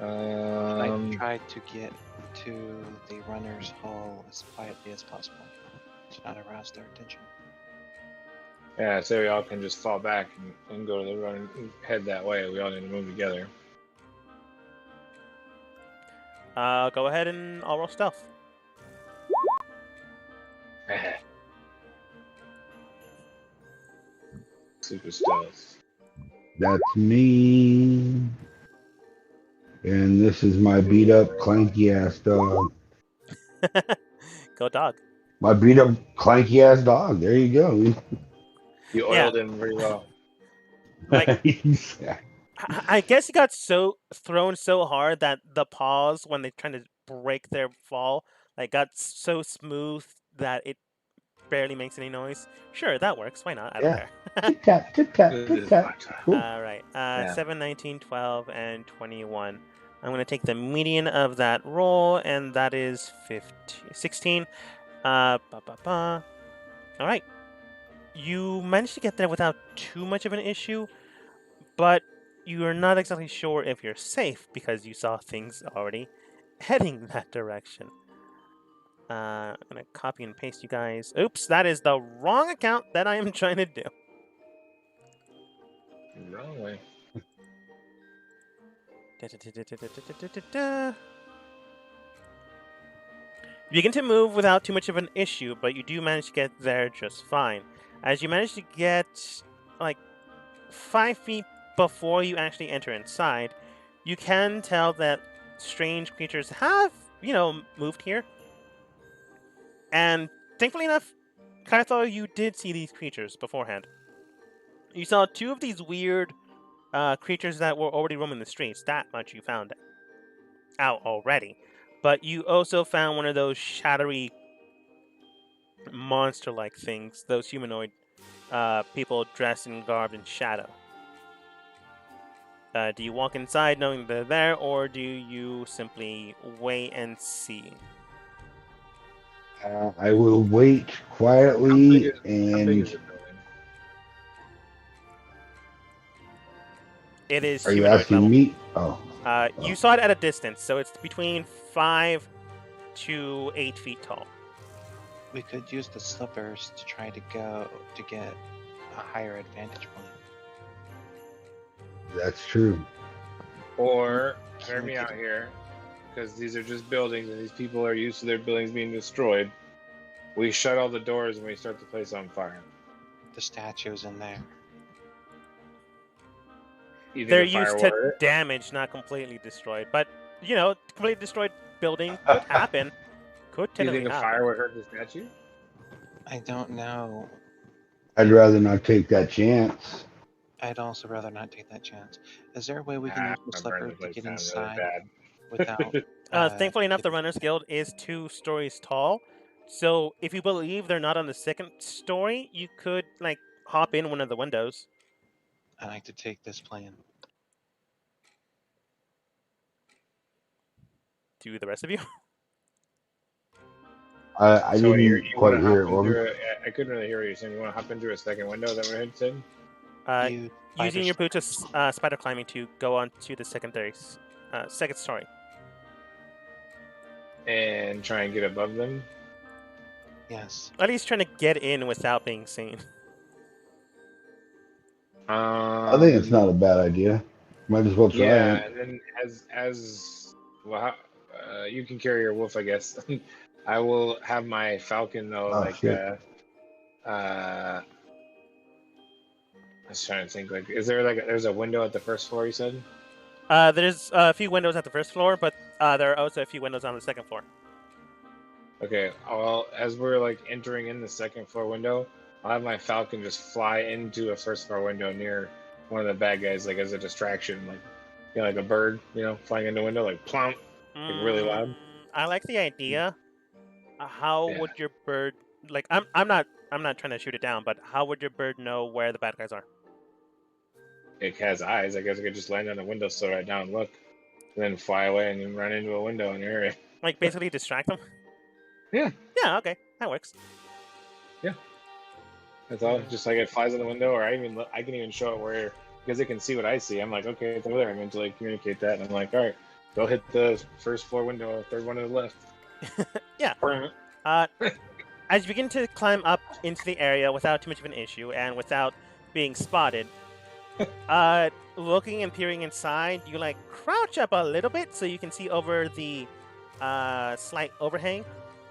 [SPEAKER 2] I tried to get to the runner's hall as quietly as possible to not arouse their attention.
[SPEAKER 3] Yeah, so we all can just fall back and go to the run and head that way. We all need to move together.
[SPEAKER 1] Go ahead and I'll roll stealth.
[SPEAKER 3] Super stealth.
[SPEAKER 4] That's me. And this is my beat up, clanky ass dog.
[SPEAKER 1] Go dog.
[SPEAKER 4] My beat up, clanky ass dog. There you go.
[SPEAKER 3] You
[SPEAKER 1] Yeah.
[SPEAKER 3] oiled him very well.
[SPEAKER 1] Like- I guess he got so thrown so hard that the paws, when they trying to break their fall, like got so smooth that it barely makes any noise. Sure, that works. Why not? I don't
[SPEAKER 4] Yeah.
[SPEAKER 1] care.
[SPEAKER 4] Tip tap, tip tap, tip tap. Cool.
[SPEAKER 1] All right. 7, 19, 12, and 21. I'm going to take the median of that roll, and that is 16. All right. You managed to get there without too much of an issue, but you are not exactly sure if you're safe because you saw things already heading that direction. I'm going to copy and paste you guys. Oops, that is the wrong account that I am trying to do.
[SPEAKER 3] Wrong way.
[SPEAKER 1] You begin to move without too much of an issue, but you do manage to get there just fine. As you manage to get like 5 feet before you actually enter inside, you can tell that strange creatures have, moved here. And thankfully enough, Kaithal, you did see these creatures beforehand. You saw 2 of these weird creatures that were already roaming the streets. That much you found out already. but you also found one of those shadowy monster-like things, those humanoid people dressed in garb and shadow. Do you walk inside knowing they're there, or do you simply wait and see?
[SPEAKER 4] I will wait
[SPEAKER 3] How
[SPEAKER 4] quietly
[SPEAKER 3] big
[SPEAKER 4] and.
[SPEAKER 3] is the building?
[SPEAKER 1] It is
[SPEAKER 4] Are you
[SPEAKER 1] humanoid
[SPEAKER 4] asking
[SPEAKER 1] level.
[SPEAKER 4] me? Oh.
[SPEAKER 1] You saw it at a distance, so it's between 5 to 8 feet tall.
[SPEAKER 2] We could use the slippers to try to get a higher advantage point.
[SPEAKER 4] That's true.
[SPEAKER 3] Or
[SPEAKER 2] Can
[SPEAKER 3] hear
[SPEAKER 2] we
[SPEAKER 3] me
[SPEAKER 2] get
[SPEAKER 3] out here, because these are just buildings and these people are used to their buildings being destroyed. We shut all the doors and we start the place on fire.
[SPEAKER 2] the statues in there?
[SPEAKER 3] You think
[SPEAKER 1] They're
[SPEAKER 3] a fire
[SPEAKER 1] used
[SPEAKER 3] will
[SPEAKER 1] to
[SPEAKER 3] hurt?
[SPEAKER 1] damage, not completely destroyed. But, completely destroyed building could happen. Could
[SPEAKER 3] Do you
[SPEAKER 1] technically
[SPEAKER 3] think a
[SPEAKER 1] happen.
[SPEAKER 3] fire would hurt the statue?
[SPEAKER 2] I don't know.
[SPEAKER 4] I'd rather not take that chance.
[SPEAKER 2] I'd also rather not take that chance. Is there a way we can use the
[SPEAKER 3] I'm gonna burn
[SPEAKER 2] slipper
[SPEAKER 3] the
[SPEAKER 2] to
[SPEAKER 3] place
[SPEAKER 2] get
[SPEAKER 3] down really
[SPEAKER 2] inside
[SPEAKER 3] bad.
[SPEAKER 2] without?
[SPEAKER 1] Thankfully enough, the
[SPEAKER 2] getting-
[SPEAKER 1] Runners Guild is 2 stories tall. So if you believe they're not on the second story, you could, hop in one of the windows.
[SPEAKER 2] I like to take this plan.
[SPEAKER 1] Do the rest of you?
[SPEAKER 4] I
[SPEAKER 3] So you
[SPEAKER 4] didn't
[SPEAKER 3] want
[SPEAKER 4] quite
[SPEAKER 3] to
[SPEAKER 4] hear
[SPEAKER 3] hop
[SPEAKER 4] it. What was-
[SPEAKER 3] into I couldn't really hear what you're saying. You want to hop into a second window? Is that what it said?
[SPEAKER 2] You
[SPEAKER 1] Using your
[SPEAKER 2] spider
[SPEAKER 1] boot to spider climbing to go on to the second story.
[SPEAKER 3] And try and get above them.
[SPEAKER 2] Yes.
[SPEAKER 1] At least trying to get in without being seen.
[SPEAKER 4] I think it's not a bad idea. Might as well try
[SPEAKER 3] Yeah,
[SPEAKER 4] it.
[SPEAKER 3] and then as well, you can carry your wolf, I guess. I will have my falcon though.
[SPEAKER 4] Oh shit!
[SPEAKER 3] I was trying to think. Is there there's a window at the first floor? You said.
[SPEAKER 1] There's a few windows at the first floor, but there are also a few windows on the second floor.
[SPEAKER 3] Okay. Well, as we're entering in the second floor window, I'll have my falcon just fly into a first floor window near one of the bad guys, as a distraction, like a bird, flying into a window, plump, really loud.
[SPEAKER 1] I like the idea. How
[SPEAKER 3] Yeah.
[SPEAKER 1] would your bird I'm not trying to shoot it down, but how would your bird know where the bad guys are?
[SPEAKER 3] It has eyes. I guess I could just land on the windowsill right now and look, and then fly away and then run into a window in the area.
[SPEAKER 1] Basically distract them?
[SPEAKER 3] Yeah.
[SPEAKER 1] Yeah, okay. That works.
[SPEAKER 3] That's all. Just it flies in the window, or I can even show it where, because it can see what I see. I'm like, okay, it's over there. I mentally communicate that, and I'm like, all right, go hit the first floor window, third one to the left.
[SPEAKER 1] Yeah. As you begin to climb up into the area without too much of an issue and without being spotted, looking and peering inside, you crouch up a little bit so you can see over the slight overhang,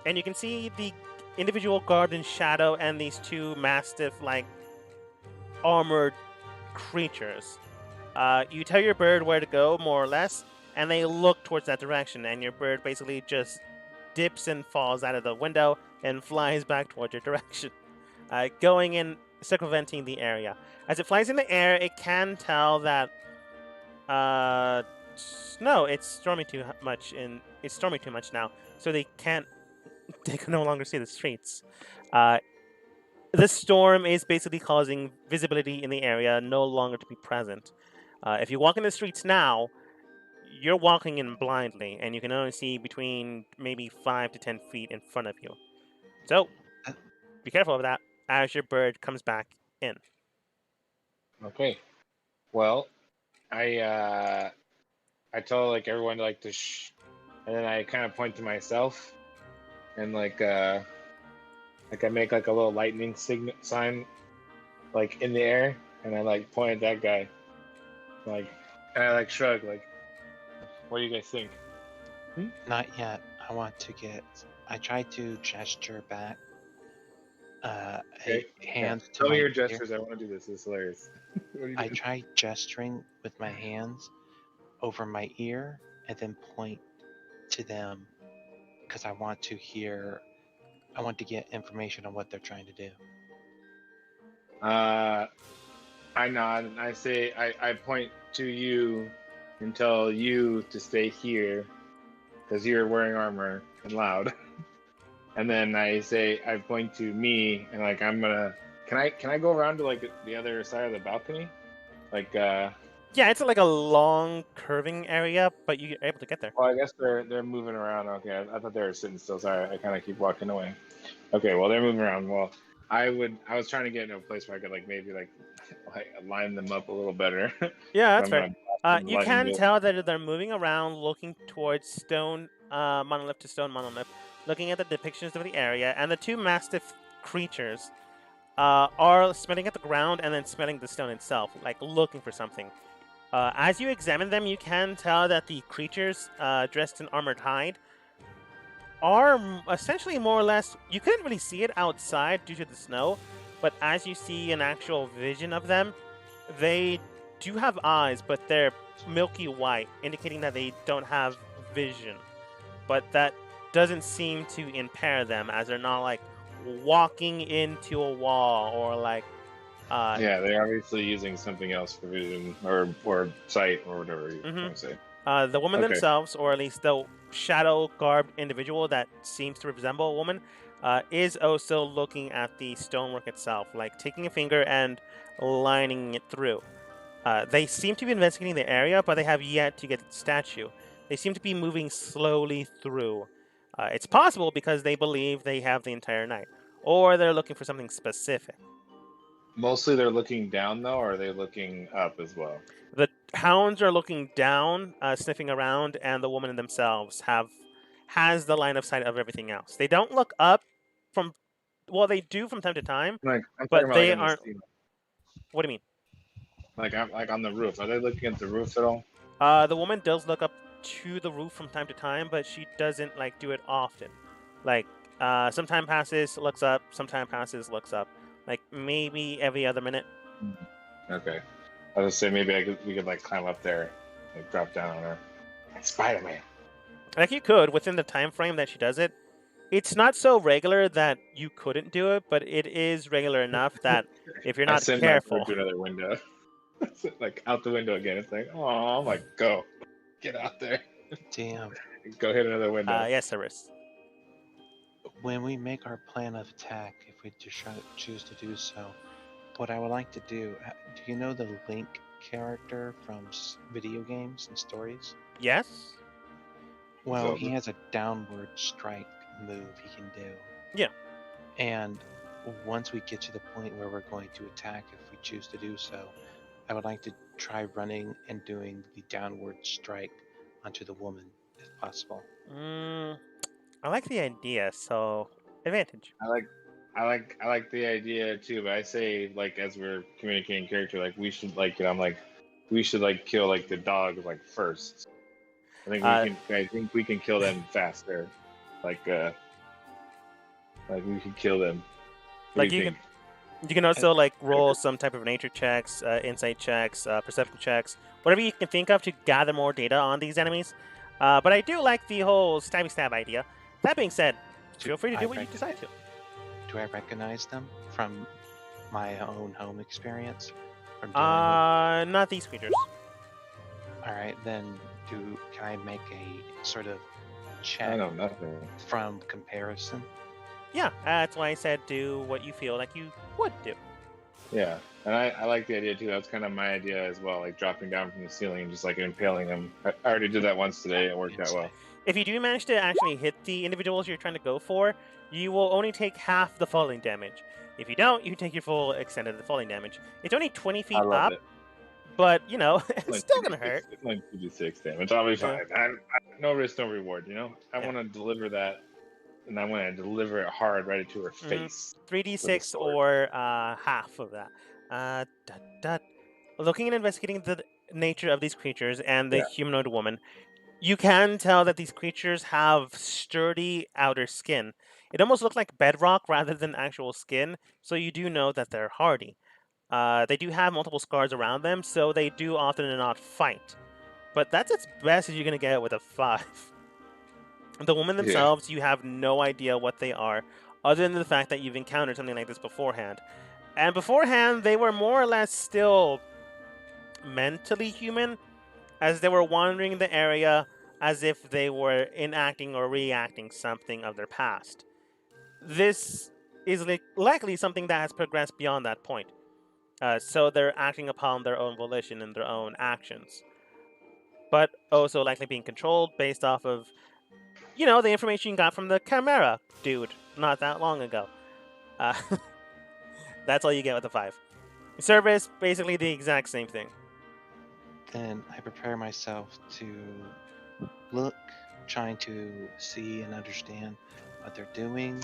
[SPEAKER 1] and you can see the individual garbed in shadow and these 2 mastiff armored creatures. You tell your bird where to go, more or less, and they look towards that direction, and your bird basically just dips and falls out of the window and flies back towards your direction, going and circumventing the area. As it flies in the air, it can tell that no, it's storming too much, and it's storming too much now, so they can no longer see the streets. This storm is basically causing visibility in the area no longer to be present. If you walk in the streets now, you're walking in blindly, and you can only see between maybe 5 to 10 feet in front of you. So, be careful of that as your bird comes back in.
[SPEAKER 3] Okay. Well, I tell everyone to and then I kind of point to myself, and I make a little lightning sign in the air, and I point at that guy, and I shrug, what do you guys think?
[SPEAKER 2] Not yet. I want to get. I try to gesture back.
[SPEAKER 3] Okay.
[SPEAKER 2] A hand to
[SPEAKER 3] Tell
[SPEAKER 2] my
[SPEAKER 3] me your
[SPEAKER 2] ear.
[SPEAKER 3] gestures. I want to do this. This is hilarious. What do you
[SPEAKER 2] I
[SPEAKER 3] do?
[SPEAKER 2] try gesturing with my hands over my ear and then point to them because I want to hear. I want to get information on what they're trying to do.
[SPEAKER 3] I nod and I say I point to you and tell you to stay here because you're wearing armor and loud. And then I point to me, and like I'm gonna. Can I go around to like the other side of the balcony? Like,
[SPEAKER 1] Yeah, it's like a long curving area, but you're able to get there.
[SPEAKER 3] well, I guess they're moving around. Okay, I thought they were sitting still. Sorry, I kind of keep walking away. Okay, well they're moving around. Well, I was trying to get into a place where I could like maybe like line them up a little better.
[SPEAKER 1] Yeah,
[SPEAKER 3] So
[SPEAKER 1] that's
[SPEAKER 3] I'm
[SPEAKER 1] fair.
[SPEAKER 3] gonna blast them with
[SPEAKER 1] You
[SPEAKER 3] lightning
[SPEAKER 1] can
[SPEAKER 3] bolt.
[SPEAKER 1] tell that they're moving around, looking towards stone monolith to stone monolith, looking at the depictions of the area, and the two mastiff creatures are smelling at the ground and then smelling the stone itself, like looking for something. As you examine them, you can tell that the creatures dressed in armored hide are essentially more or less. You couldn't really see it outside due to the snow, but as you see an actual vision of them, they do have eyes, but they're milky white, indicating that they don't have vision. But that doesn't seem to impair them, as they're not like walking into a wall or like.
[SPEAKER 3] Yeah, they're obviously using something else for vision or sight or whatever you want to say.
[SPEAKER 1] The woman
[SPEAKER 3] Okay.
[SPEAKER 1] themselves, or at least the shadow-garbed individual that seems to resemble a woman, is also looking at the stonework itself, like taking a finger and lining it through. They seem to be investigating the area, but they have yet to get the statue. They seem to be moving slowly through. It's possible because they believe they have the entire night, or they're looking for something specific.
[SPEAKER 3] Mostly they're looking down though, or are they looking up as well?
[SPEAKER 1] The hounds are looking down, sniffing around, and the woman themselves has the line of sight of everything else. They don't look up from. Well, they do from time to time,
[SPEAKER 3] Like I'm talking
[SPEAKER 1] but
[SPEAKER 3] about
[SPEAKER 1] they
[SPEAKER 3] like on the
[SPEAKER 1] aren't.
[SPEAKER 3] ceiling.
[SPEAKER 1] What do you mean?
[SPEAKER 3] Like I'm like on the roof. Are they looking at the roof at all?
[SPEAKER 1] The woman does look up to the roof from time to time, but she doesn't like do it often. Like, some time passes, looks up. Some time passes, looks up. Like maybe every other minute.
[SPEAKER 3] Okay. I was gonna say maybe we could like climb up there, like drop down on her. Like Spider-Man.
[SPEAKER 1] Like you could within the time frame that she does it. It's not so regular that you couldn't do it, but it is regular enough that if you're
[SPEAKER 3] I
[SPEAKER 1] not
[SPEAKER 3] send
[SPEAKER 1] careful,
[SPEAKER 3] my foot to another window. Like out the window again. It's like, oh, I'm like, go, get out there,
[SPEAKER 2] Damn.
[SPEAKER 3] go hit another window.
[SPEAKER 1] yes, Cyrus.
[SPEAKER 2] When we make our plan of attack, if we choose to do so, what I would like to do, do you know the Link character from video games and stories?
[SPEAKER 1] Yes.
[SPEAKER 2] Well,
[SPEAKER 3] Zelda?
[SPEAKER 2] he has a downward strike move he can do.
[SPEAKER 1] Yeah.
[SPEAKER 2] And once we get to the point where we're going to attack, if we choose to do so, I would like to try running and doing the downward strike onto the woman, if possible.
[SPEAKER 1] I like the idea, so advantage.
[SPEAKER 3] I like the idea too, but I say like as we're communicating character, like we should like we should like kill like the dog like first. I think we can kill them faster. Like we can kill them. What
[SPEAKER 1] Like
[SPEAKER 3] do
[SPEAKER 1] you can also like roll some type of nature checks, insight checks, perception checks, whatever you can think of to gather more data on these enemies. But I do like the whole stabby stab idea. That being said, feel free to do what you decide to.
[SPEAKER 2] Do I recognize them from my own home experience? From dealing with...
[SPEAKER 1] Not these creatures.
[SPEAKER 2] All right, then can I make a sort of check
[SPEAKER 3] I know nothing.
[SPEAKER 2] from comparison?
[SPEAKER 1] Yeah, that's why I said do what you feel like you would do.
[SPEAKER 3] Yeah, and I like the idea too. That's kind of my idea as well, like dropping down from the ceiling and just like impaling them. I already did that once today. It worked out well.
[SPEAKER 1] If you do manage to actually hit the individuals you're trying to go for, you will only take half the falling damage. If you don't, you take your full extent of the falling damage. It's only 20 feet
[SPEAKER 3] I love
[SPEAKER 1] up,
[SPEAKER 3] it.
[SPEAKER 1] but you know, it's
[SPEAKER 3] Like
[SPEAKER 1] still gonna hurt.
[SPEAKER 3] It's like 2d6 damage. I'll be
[SPEAKER 1] Yeah.
[SPEAKER 3] fine. No risk, no reward. You know, I
[SPEAKER 1] Yeah.
[SPEAKER 3] want to deliver that, and I want to deliver it hard right into her face.
[SPEAKER 1] 3d6
[SPEAKER 3] sword.
[SPEAKER 1] or half of that. Looking and investigating the nature of these creatures and the
[SPEAKER 3] Yeah.
[SPEAKER 1] humanoid woman, you can tell that these creatures have sturdy outer skin. It almost looks like bedrock rather than actual skin, so you do know that they're hardy. They do have multiple scars around them, so they do often not fight. But that's as best as you're going to get with a 5. The women
[SPEAKER 3] Yeah.
[SPEAKER 1] themselves, you have no idea what they are, other than the fact that you've encountered something like this beforehand. And beforehand, they were more or less still mentally human, as they were wandering the area, as if they were enacting or reacting something of their past. This is likely something that has progressed beyond that point. So they're acting upon their own volition and their own actions, but also likely being controlled based off of, the information you got from the Chimera dude not that long ago. Uh, that's all you get with the 5. Service, basically the exact same thing.
[SPEAKER 2] Then I prepare myself to look, trying to see and understand what they're doing,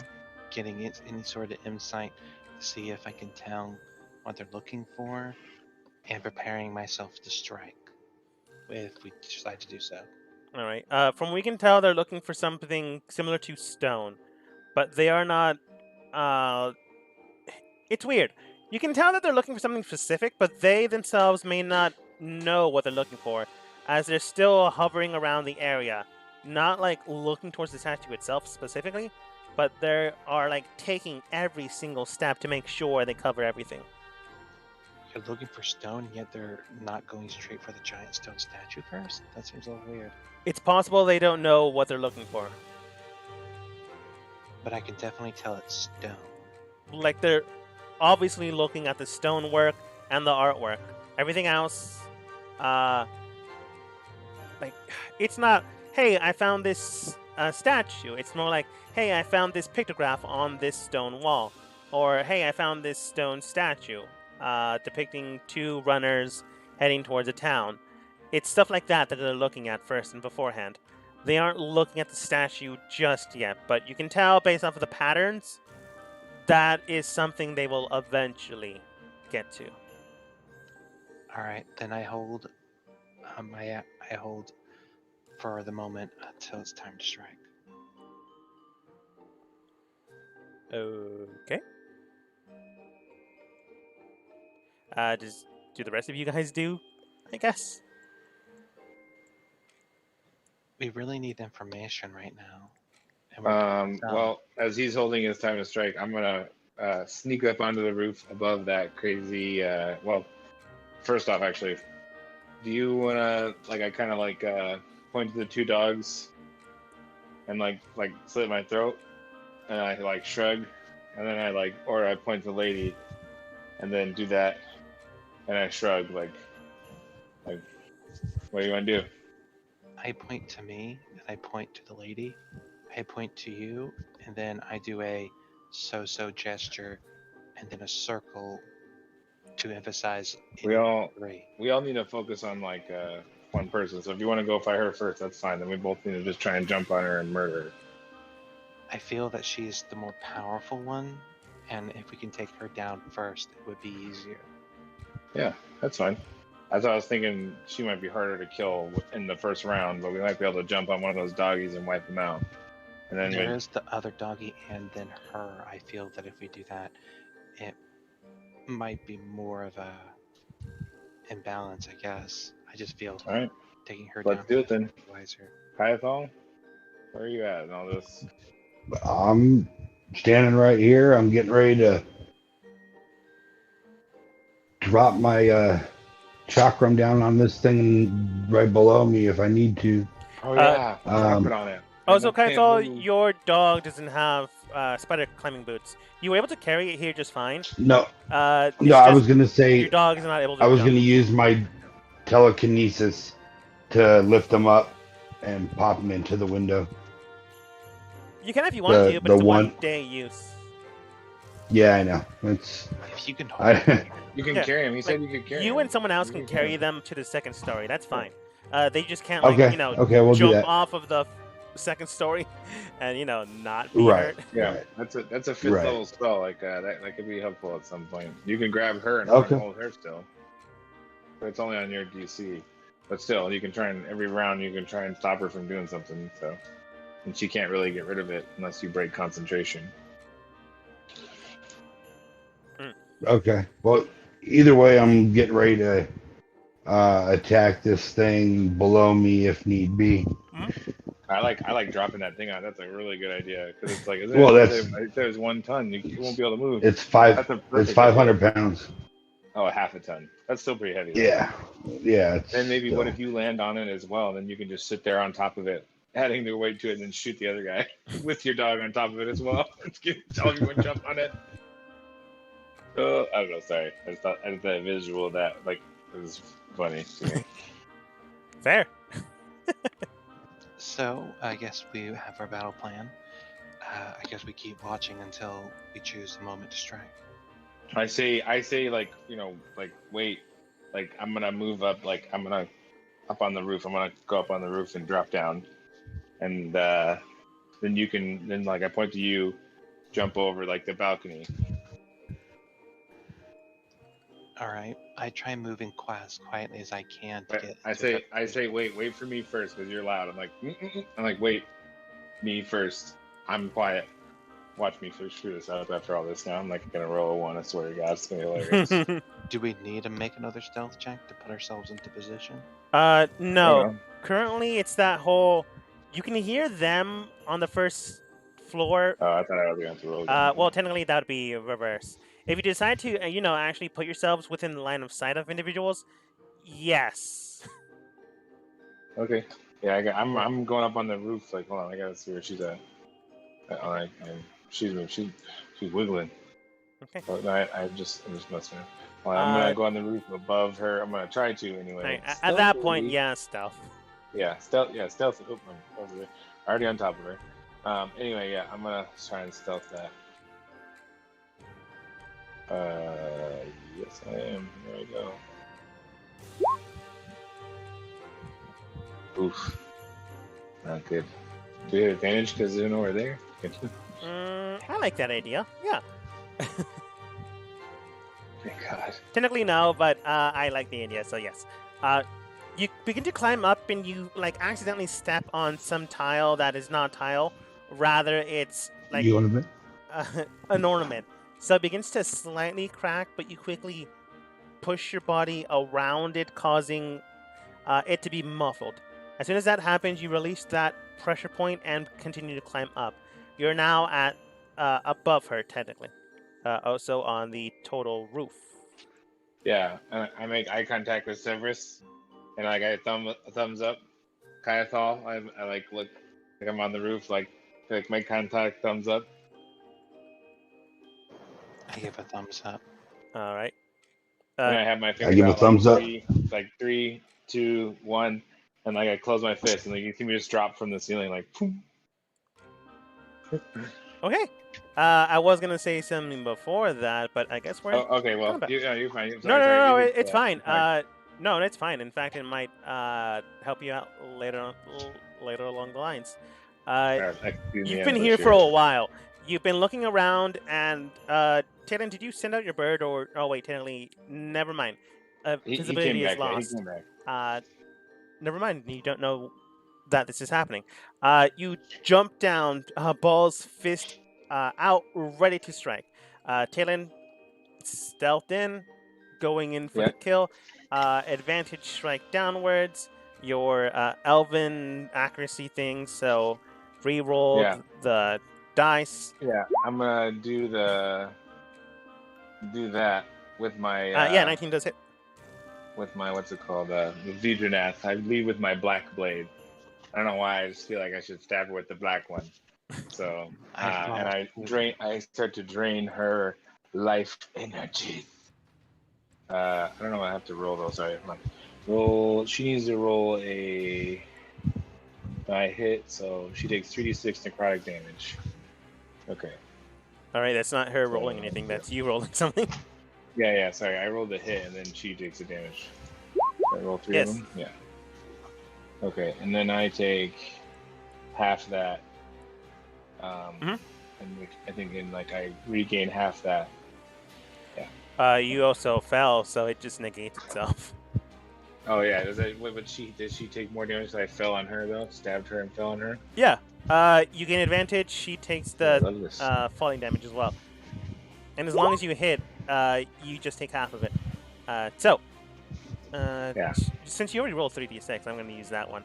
[SPEAKER 2] getting any sort of insight to see if I can tell what they're looking for, and preparing myself to strike if we decide to do so.
[SPEAKER 1] All right. From what we can tell, they're looking for something similar to stone, but they are not. It's weird. You can tell that they're looking for something specific, but they themselves may not know what they're looking for, as they're still hovering around the area, not like looking towards the statue itself specifically, but they are like taking every single step to make sure they cover everything.
[SPEAKER 2] You're looking for stone, yet they're not going straight for the giant stone statue first? That seems a little weird.
[SPEAKER 1] It's possible they don't know what they're looking for.
[SPEAKER 2] But I can definitely tell it's stone.
[SPEAKER 1] Like, they're obviously looking at the stonework and the artwork. Everything else, it's not, hey, I found this statue. It's more like, hey, I found this pictograph on this stone wall. Or, hey, I found this stone statue depicting 2 runners heading towards a town. It's stuff like that they're looking at first and beforehand. They aren't looking at the statue just yet, but you can tell based off of the patterns that is something they will eventually get to.
[SPEAKER 2] All right, then I hold. I hold for the moment until it's time to strike.
[SPEAKER 1] Okay. Do the rest of you guys do? I guess.
[SPEAKER 2] We really need information right now.
[SPEAKER 3] Well, as he's holding his time to strike, I'm gonna sneak up onto the roof above that crazy. Well, first off, actually, do you wanna I kind of point to the 2 dogs and like slit my throat, and I shrug, and then I point to the lady, and then do that, and I shrug like what do you want to do?
[SPEAKER 2] I point to me, and I point to the lady. I point to you, and then I do a so-so gesture, and then a circle to emphasize.
[SPEAKER 3] We all need to focus on one person. So if you want to go fight her first, that's fine. Then we both need to just try and jump on her and murder her.
[SPEAKER 2] I feel that she's the more powerful one, and if we can take her down first, it would be easier.
[SPEAKER 3] Yeah, that's fine. I was thinking she might be harder to kill in the first round, but we might be able to jump on one of those doggies and wipe them out. And then
[SPEAKER 2] there is the other doggy and then her. I feel that if we do that, it might be more of a imbalance, I guess. I just feel
[SPEAKER 3] all right.
[SPEAKER 2] Taking her
[SPEAKER 3] Let's
[SPEAKER 2] down
[SPEAKER 3] do it then.
[SPEAKER 2] Wiser.
[SPEAKER 3] Kyathal, where are you at in all this?
[SPEAKER 4] I'm standing right here. I'm getting ready to drop my chakram down on this thing right below me if I need to.
[SPEAKER 3] Oh yeah, drop it on it.
[SPEAKER 1] Oh, so Kyathal, your dog doesn't have spider climbing boots. You were able to carry it here just fine.
[SPEAKER 4] No, I
[SPEAKER 1] just,
[SPEAKER 4] was gonna say
[SPEAKER 1] your dog is not able to.
[SPEAKER 4] I was gonna use my telekinesis to lift them up and pop them into the window.
[SPEAKER 1] You can if you want to, but it's a one-day use.
[SPEAKER 4] Yeah, I know. It's
[SPEAKER 2] if you can hold it.
[SPEAKER 3] You can carry him. He said you could carry him.
[SPEAKER 1] You and someone else can carry them to the second story. That's fine. They just can't,
[SPEAKER 4] we'll
[SPEAKER 1] jump off of the second story and not be hurt.
[SPEAKER 3] Yeah, that's a 5th level spell. That could be helpful at some point. You can grab her and hold her still. But it's only on your DC. But still, you can try and every round you can try and stop her from doing something. So, and she can't really get rid of it unless you break concentration.
[SPEAKER 4] Okay. Well, either way, I'm getting ready to attack this thing below me if need be.
[SPEAKER 1] Mm-hmm.
[SPEAKER 3] I like dropping that thing out. That's a really good idea because it's
[SPEAKER 4] if
[SPEAKER 3] there's 1 ton, you won't be able to move.
[SPEAKER 4] It's 500 pounds.
[SPEAKER 3] Oh, half a ton. That's still pretty heavy. Though.
[SPEAKER 4] Yeah. Yeah.
[SPEAKER 3] Then maybe what if you land on it as well, and then you can just sit there on top of it, adding the weight to it, and then shoot the other guy with your dog on top of it as well. Tell everyone jump on it. Oh, I don't know. Sorry, I just thought that visual of that it was funny to me.
[SPEAKER 1] Fair.
[SPEAKER 2] So I guess we have our battle plan. I guess we keep watching until we choose the moment to strike.
[SPEAKER 3] I say wait, I'm gonna move up, I'm gonna up on the roof. I'm gonna go up on the roof and drop down, and then you can I point to you, jump over the balcony.
[SPEAKER 2] All right. I try moving as quietly as I can to
[SPEAKER 3] But
[SPEAKER 2] get.
[SPEAKER 3] I say wait for me first because you're loud. I'm like I'm like wait, me first. I'm quiet. Watch me screw this up after all this. Now I'm gonna roll a 1. I swear to God, it's gonna be hilarious.
[SPEAKER 2] Do we need to make another stealth check to put ourselves into position?
[SPEAKER 1] No. Currently, it's that whole. You can hear them on the first floor.
[SPEAKER 3] Oh, I thought I was going to roll.
[SPEAKER 1] Well, technically that would be reverse. If you decide to, actually put yourselves within the line of sight of individuals, yes.
[SPEAKER 3] Okay. Yeah, I'm going up on the roof. Hold on, I gotta see where she's at. She's wiggling.
[SPEAKER 1] Okay.
[SPEAKER 3] Oh, no, I'm just messing around. Well, I'm gonna go on the roof above her. I'm gonna try to anyway.
[SPEAKER 1] Right, at that point, yeah, stealth.
[SPEAKER 3] Yeah, stealth. Yeah, stealth. Oop, I'm over there. Already on top of her. Anyway, yeah, I'm gonna try and stealth that. Yes, I am. There we go. Oof. Not good. Do we have advantage because there's nowhere there?
[SPEAKER 1] I like that idea. Yeah.
[SPEAKER 3] Thank God.
[SPEAKER 1] Technically no, but I like the idea, so yes. You begin to climb up and you accidentally step on some tile that is not tile. Rather, it's an ornament. So it begins to slightly crack, but you quickly push your body around it, causing it to be muffled. As soon as that happens, you release that pressure point and continue to climb up. You're now at above her, technically. Also on the total roof.
[SPEAKER 3] Yeah, I make eye contact with Severus, and I got a thumbs up. Kyathal, I look like I'm on the roof, make contact, thumbs up.
[SPEAKER 2] I give a thumbs up.
[SPEAKER 1] All right.
[SPEAKER 3] And I have my finger
[SPEAKER 4] I give a
[SPEAKER 3] out,
[SPEAKER 4] thumbs up.
[SPEAKER 3] 3, 2, 1, and I close my fist, and you see me just drop from the ceiling, boom.
[SPEAKER 1] Okay. I was gonna say something before that, but I guess we're.
[SPEAKER 3] Oh, okay. Well, you're fine.
[SPEAKER 1] No, it's fine. No, it's fine. In fact, it might help you out later along the lines. You've been here for a while. You've been looking around, and Taylor, did you send out your bird or? Oh wait, technically, never mind. Visibility is lost.
[SPEAKER 3] He came back.
[SPEAKER 1] Never mind. You don't know that this is happening. You jump down, balls, fist out, ready to strike. Talon stealthed in, going in for the kill. Advantage strike downwards. Your elven accuracy thing, so re-roll the dice.
[SPEAKER 3] Yeah, I'm gonna do that with my
[SPEAKER 1] 19 does hit.
[SPEAKER 3] With my the Vidranath. I lead with my black blade. I don't know why, I just feel like I should stab her with the black one. So and I start to drain her life energy. I don't know what I have to roll though, sorry. She needs to roll a hit, so she takes 3d6 necrotic damage. Okay.
[SPEAKER 1] Alright, that's not her rolling anything, that's you rolling something.
[SPEAKER 3] Yeah, sorry. I rolled a hit and then she takes the damage. I roll 3 of them? Yeah. Okay, and then I take half that. And I think I regain half that. Yeah.
[SPEAKER 1] You also fell, so it just negates itself.
[SPEAKER 3] Oh yeah, did she take more damage that I fell on her though? Stabbed her and fell on her?
[SPEAKER 1] Yeah. You gain advantage, she takes the falling damage as well. And as long as you hit, you just take half of it. Since you already rolled 3d6, I'm going to use that one.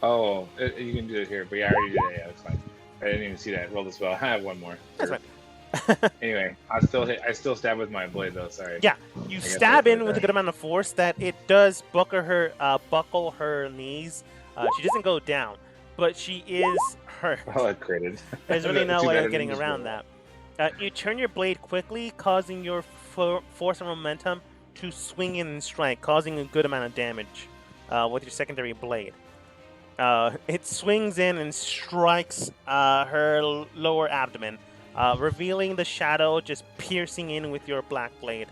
[SPEAKER 3] You can do it here, but yeah, I already did it. Yeah, that's fine. I didn't even see that. Roll this well. I have one more.
[SPEAKER 1] That's fine.
[SPEAKER 3] Anyway, I still stab with my blade though. Sorry.
[SPEAKER 1] Yeah, you
[SPEAKER 3] guess
[SPEAKER 1] stab
[SPEAKER 3] that's
[SPEAKER 1] in with a
[SPEAKER 3] okay.
[SPEAKER 1] good amount of force that it does buckle her knees. She doesn't go down, but she is hurt.
[SPEAKER 3] Oh, I critted.
[SPEAKER 1] There's really no
[SPEAKER 3] Too
[SPEAKER 1] way
[SPEAKER 3] bad I
[SPEAKER 1] of
[SPEAKER 3] didn't
[SPEAKER 1] getting
[SPEAKER 3] just
[SPEAKER 1] around
[SPEAKER 3] roll.
[SPEAKER 1] that. You turn your blade quickly, causing your force and momentum to swing in and strike, causing a good amount of damage with your secondary blade. It swings in and strikes her lower abdomen, revealing the shadow just piercing in with your black blade.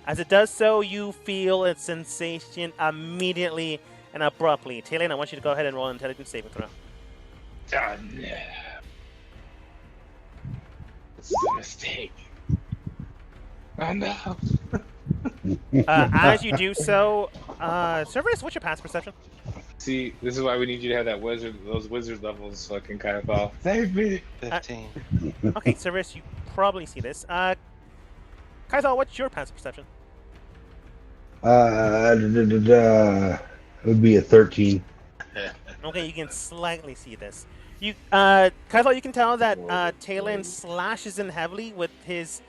[SPEAKER 1] As it does so, you feel a sensation immediately and abruptly. Taylor, I want you to go ahead and roll an intelligence saving throw.
[SPEAKER 3] Oh, no. This is a mistake. Oh no.
[SPEAKER 1] As you do so, Cerberus, what's your pass perception?
[SPEAKER 3] See, this is why we need you to have those wizard levels fucking kind of fall. Save me.
[SPEAKER 2] 15.
[SPEAKER 1] Okay, Cerberus, you probably see this. Kaithal, what's your pass perception?
[SPEAKER 4] It would be a 13.
[SPEAKER 1] Okay, you can slightly see this. Kaithal, you can tell that Talon slashes in heavily with his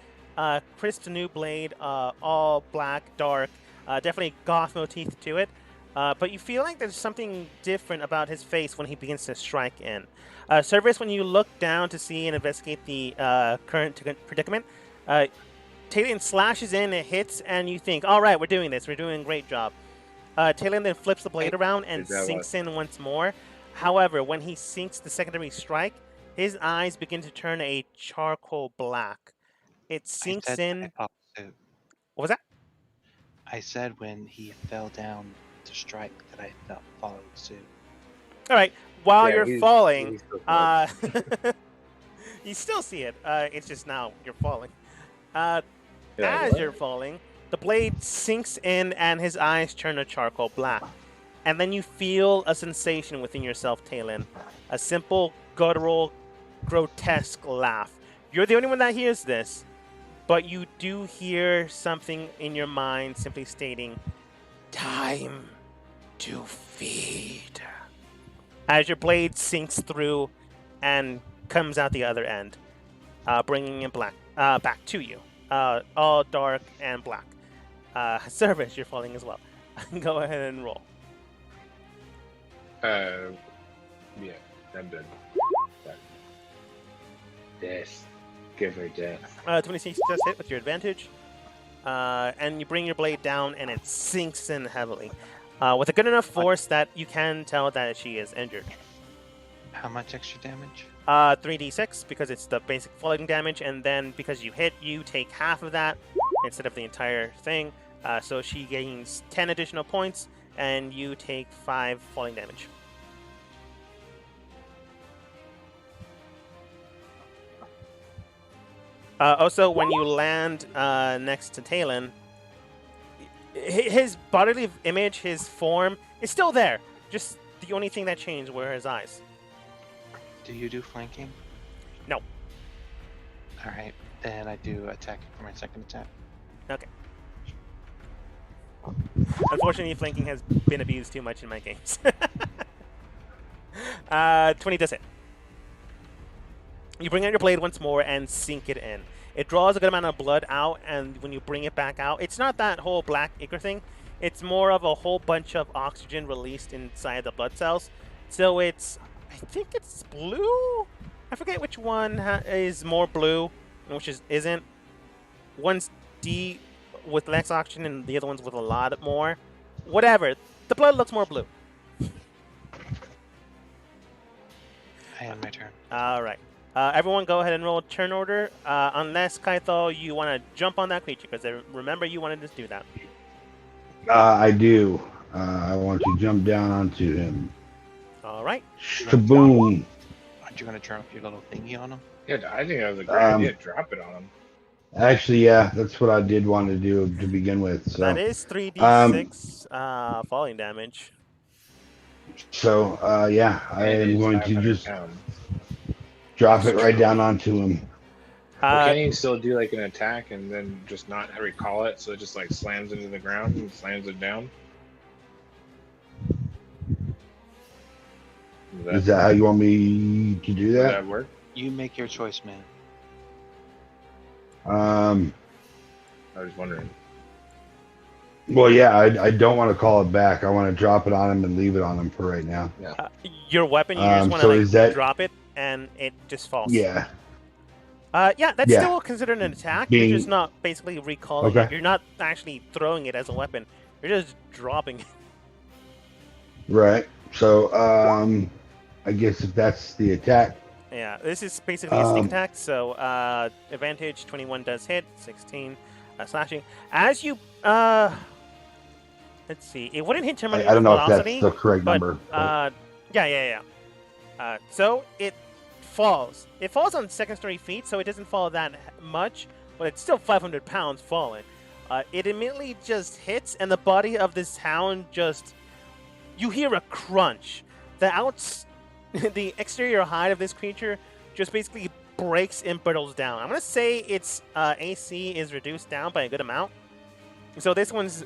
[SPEAKER 1] crisp new blade, all black, dark, definitely goth motif to it. But you feel like there's something different about his face when he begins to strike in. Cerberus, when you look down to see and investigate the current predicament, Talon slashes in, it hits, and you think, all right, we're doing this. We're doing a great job. Talon then flips the blade around and sinks in once more. However, when he sinks the secondary strike, his eyes begin to turn a charcoal black. It sinks in.
[SPEAKER 2] What
[SPEAKER 1] was that?
[SPEAKER 2] I said when he fell down to strike that I followed suit.
[SPEAKER 1] All right. While
[SPEAKER 3] Yeah,
[SPEAKER 1] you're
[SPEAKER 3] he's
[SPEAKER 1] falling,
[SPEAKER 3] still falling.
[SPEAKER 1] you still see it. It's just now you're falling.
[SPEAKER 3] Yeah,
[SPEAKER 1] As
[SPEAKER 3] what?
[SPEAKER 1] you're falling, the blade sinks in and his eyes turn a charcoal black. And then you feel a sensation within yourself, Talon. A simple, guttural, grotesque laugh. You're the only one that hears this, but you do hear something in your mind simply stating, "Time to feed." As your blade sinks through and comes out the other end, bringing it back to you. All dark and black. Service, you're falling as well. Go ahead and roll.
[SPEAKER 3] Yeah, I'm done. Death. Give her death.
[SPEAKER 1] 26 does hit with your advantage. And you bring your blade down and it sinks in heavily. With a good enough force that you can tell that she is injured.
[SPEAKER 2] How much extra damage?
[SPEAKER 1] 3d6 because it's the basic falling damage, and then because you hit, you take half of that instead of the entire thing. So she gains 10 additional points, and you take 5 falling damage. Also, when you land next to Talon, his bodily image, his form, is still there. Just the only thing that changed were his eyes.
[SPEAKER 2] Do you do flanking?
[SPEAKER 1] No.
[SPEAKER 2] Alright, then I do attack for my second attack.
[SPEAKER 1] Okay. Unfortunately, flanking has been abused too much in my games. 20 does hit. You bring out your blade once more and sink it in. It draws a good amount of blood out, and when you bring it back out, it's not that whole black ichor thing. It's more of a whole bunch of oxygen released inside the blood cells. So it's, I think it's blue? I forget which one is more blue and which isn't. One's D with less oxygen and the other one's with a lot more. Whatever. The blood looks more blue.
[SPEAKER 2] I end my turn.
[SPEAKER 1] All right. Everyone go ahead and roll turn order, unless, Kaithal, you want to jump on that creature, because remember you wanted to do that.
[SPEAKER 4] I do. I want to jump down onto him.
[SPEAKER 1] All right.
[SPEAKER 4] Shaboom.
[SPEAKER 2] Aren't you going to drop your little thingy on him?
[SPEAKER 3] Yeah, I think that was a great idea. Drop it on him.
[SPEAKER 4] Actually, yeah, that's what I did want to do to begin with. So
[SPEAKER 1] That is 3d6 falling damage.
[SPEAKER 4] So, yeah, I
[SPEAKER 3] And
[SPEAKER 4] am
[SPEAKER 3] it's
[SPEAKER 4] going to
[SPEAKER 3] 500
[SPEAKER 4] just
[SPEAKER 3] pounds.
[SPEAKER 4] drop it right down onto him.
[SPEAKER 3] Well, can you still do like an attack and then just not recall it, so it just like slams into the ground and slams it down?
[SPEAKER 4] Is that how you want me to do
[SPEAKER 3] Does
[SPEAKER 4] that?
[SPEAKER 3] that work?
[SPEAKER 2] You make your choice, man.
[SPEAKER 4] Um,
[SPEAKER 3] I was wondering.
[SPEAKER 4] well, yeah, I don't want to call it back. I want to drop it on him and leave it on him for right now.
[SPEAKER 1] Your weapon, you just want to
[SPEAKER 4] So
[SPEAKER 1] like
[SPEAKER 4] is that
[SPEAKER 1] drop it and it just falls.
[SPEAKER 4] yeah?
[SPEAKER 1] Yeah, that's
[SPEAKER 4] Yeah.
[SPEAKER 1] still considered an attack. You're just
[SPEAKER 4] Being
[SPEAKER 1] not basically recalling it.
[SPEAKER 4] okay,
[SPEAKER 1] You're not actually throwing it as a weapon. You're just dropping it.
[SPEAKER 4] right? So I guess if that's the attack,
[SPEAKER 1] Yeah, this is basically a sneak
[SPEAKER 4] um,
[SPEAKER 1] attack. So advantage 21 does hit, 16 slashing. As you let's see, it wouldn't hit terminal
[SPEAKER 4] I don't know if that's
[SPEAKER 1] velocity,
[SPEAKER 4] the correct
[SPEAKER 1] but
[SPEAKER 4] number. But
[SPEAKER 1] yeah. So it falls. It falls on second-story feet, so it doesn't fall that much, but it's still 500 pounds falling. It immediately just hits, and the body of this hound just... You hear a crunch. The exterior hide of this creature just basically breaks and brittles down. I'm going to say its AC is reduced down by a good amount. So this one's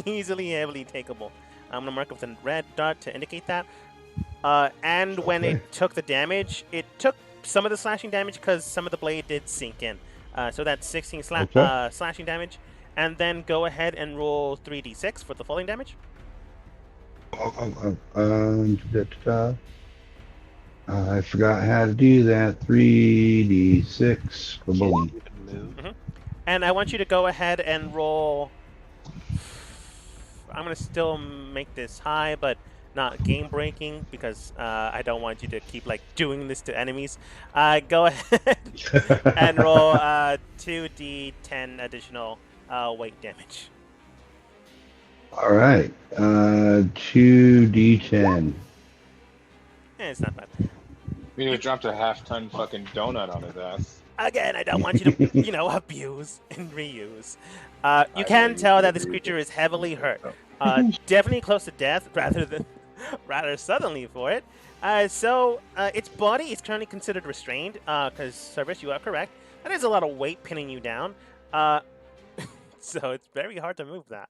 [SPEAKER 1] easily heavily takeable. I'm going to mark with a red dot to indicate that. And when it took the damage, it took some of the slashing damage because some of the blade did sink in. So that's 16 slashing damage. And then go ahead and roll 3d6 for the falling damage.
[SPEAKER 4] I forgot how to do that. 3d6.
[SPEAKER 2] Can't
[SPEAKER 4] Boom.
[SPEAKER 2] even move.
[SPEAKER 1] And I want you to go ahead and roll... I'm going to still make this high, but not game-breaking because I don't want you to keep like doing this to enemies. Go ahead and roll 2d10 additional weight damage.
[SPEAKER 4] All right. 2d10.
[SPEAKER 1] It's not bad.
[SPEAKER 3] We just dropped a half-ton fucking donut on his ass.
[SPEAKER 1] Again, I don't want you to, abuse and reuse. You can tell that this creature is heavily hurt. Definitely close to death, rather suddenly for it. So its body is currently considered restrained, because, Cerberus, you are correct. That is a lot of weight pinning you down. So it's very hard to move that.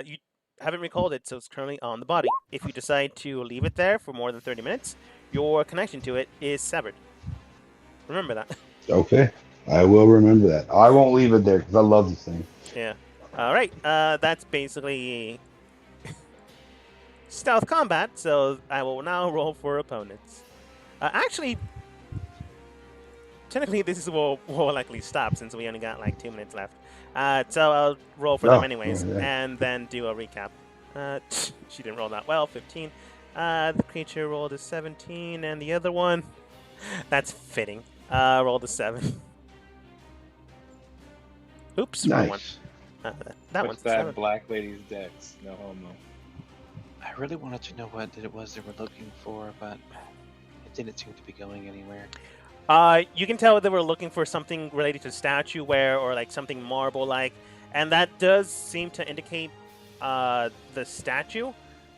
[SPEAKER 1] You haven't recalled it, so it's currently on the body. If you decide to leave it there for more than 30 minutes, your connection to it is severed. Remember that.
[SPEAKER 4] Okay. I will remember that. I won't leave it there because I love this thing.
[SPEAKER 1] Yeah. All right. That's basically stealth combat, so I will now roll for opponents. Actually, technically, this will likely stop since we only got like 2 minutes left. So I'll roll for them anyways, and then do a recap. She didn't roll that well, 15. The creature rolled a 17, and the other one, that's fitting, rolled a 7. Oops, wrong one.
[SPEAKER 4] Nice.
[SPEAKER 1] That
[SPEAKER 3] What's
[SPEAKER 1] one's
[SPEAKER 3] that
[SPEAKER 1] 7.
[SPEAKER 3] black lady's dex? No homo.
[SPEAKER 2] I really wanted to know what it was they were looking for, but it didn't seem to be going anywhere.
[SPEAKER 1] You can tell they were looking for something related to statueware or like something marble-like, and that does seem to indicate the statue.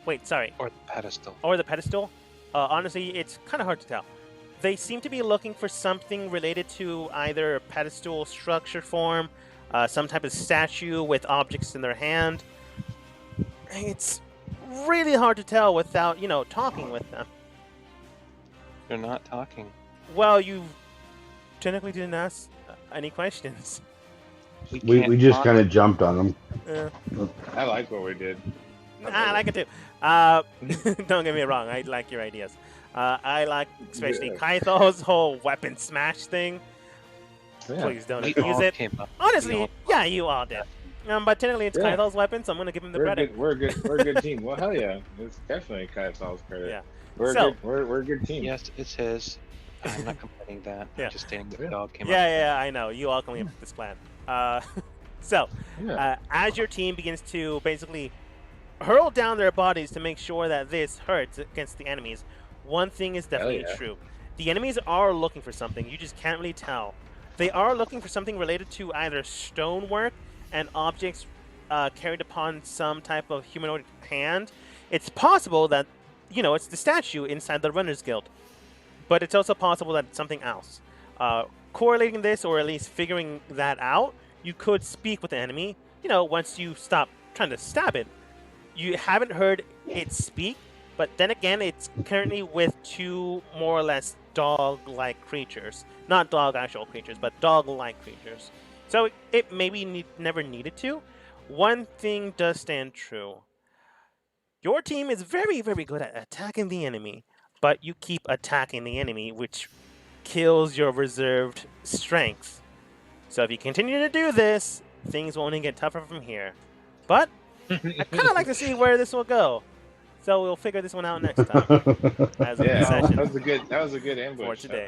[SPEAKER 1] Wait, sorry.
[SPEAKER 2] Or the pedestal.
[SPEAKER 1] Or the pedestal. Honestly, it's kind of hard to tell. They seem to be looking for something related to either a pedestal structure form, some type of statue with objects in their hand. It's really hard to tell without, talking with them.
[SPEAKER 2] They're not talking.
[SPEAKER 1] Well, you technically didn't ask any questions.
[SPEAKER 4] We just kind of jumped on them.
[SPEAKER 3] I like what we did.
[SPEAKER 1] I like it too. Don't get me wrong. I like your ideas. I like especially Kaitho's whole weapon smash thing.
[SPEAKER 3] Yeah.
[SPEAKER 1] Please don't
[SPEAKER 2] We
[SPEAKER 1] abuse
[SPEAKER 2] all
[SPEAKER 1] it.
[SPEAKER 2] came up.
[SPEAKER 1] Honestly, yeah, you all did. But technically, it's
[SPEAKER 3] Yeah.
[SPEAKER 1] Kaitho's weapon, so I'm gonna give him the
[SPEAKER 3] We're
[SPEAKER 1] credit.
[SPEAKER 3] good. We're a good team. Well, hell yeah, it's definitely Kaisal's credit.
[SPEAKER 1] Yeah.
[SPEAKER 3] We're
[SPEAKER 1] So-
[SPEAKER 3] good. We're a good team.
[SPEAKER 2] Yes, it's his. I'm not complaining that.
[SPEAKER 1] Yeah.
[SPEAKER 2] I'm just stating that
[SPEAKER 3] Yeah.
[SPEAKER 2] the dog came up.
[SPEAKER 1] Yeah, I know. You all can leave this plan. So,
[SPEAKER 3] Yeah.
[SPEAKER 1] as your team begins to basically hurl down their bodies to make sure that this hurts against the enemies, one thing is definitely
[SPEAKER 3] yeah.
[SPEAKER 1] true. The enemies are looking for something. You just can't really tell. They are looking for something related to either stonework and objects carried upon some type of humanoid hand. It's possible that, it's the statue inside the Runners Guild. But it's also possible that it's something else. Correlating this, or at least figuring that out, you could speak with the enemy. Once you stop trying to stab it, you haven't heard it speak. But then again, it's currently with two more or less dog-like creatures. Not dog actual creatures, but dog-like creatures. So it maybe never needed to. One thing does stand true. Your team is very, very good at attacking the enemy, but you keep attacking the enemy, which kills your reserved strength. So if you continue to do this, things will only get tougher from here. But I kind of like to see where this will go. So we'll figure this one out next time. As of
[SPEAKER 3] Yeah,
[SPEAKER 1] the session
[SPEAKER 3] that was a good ambush
[SPEAKER 1] for today.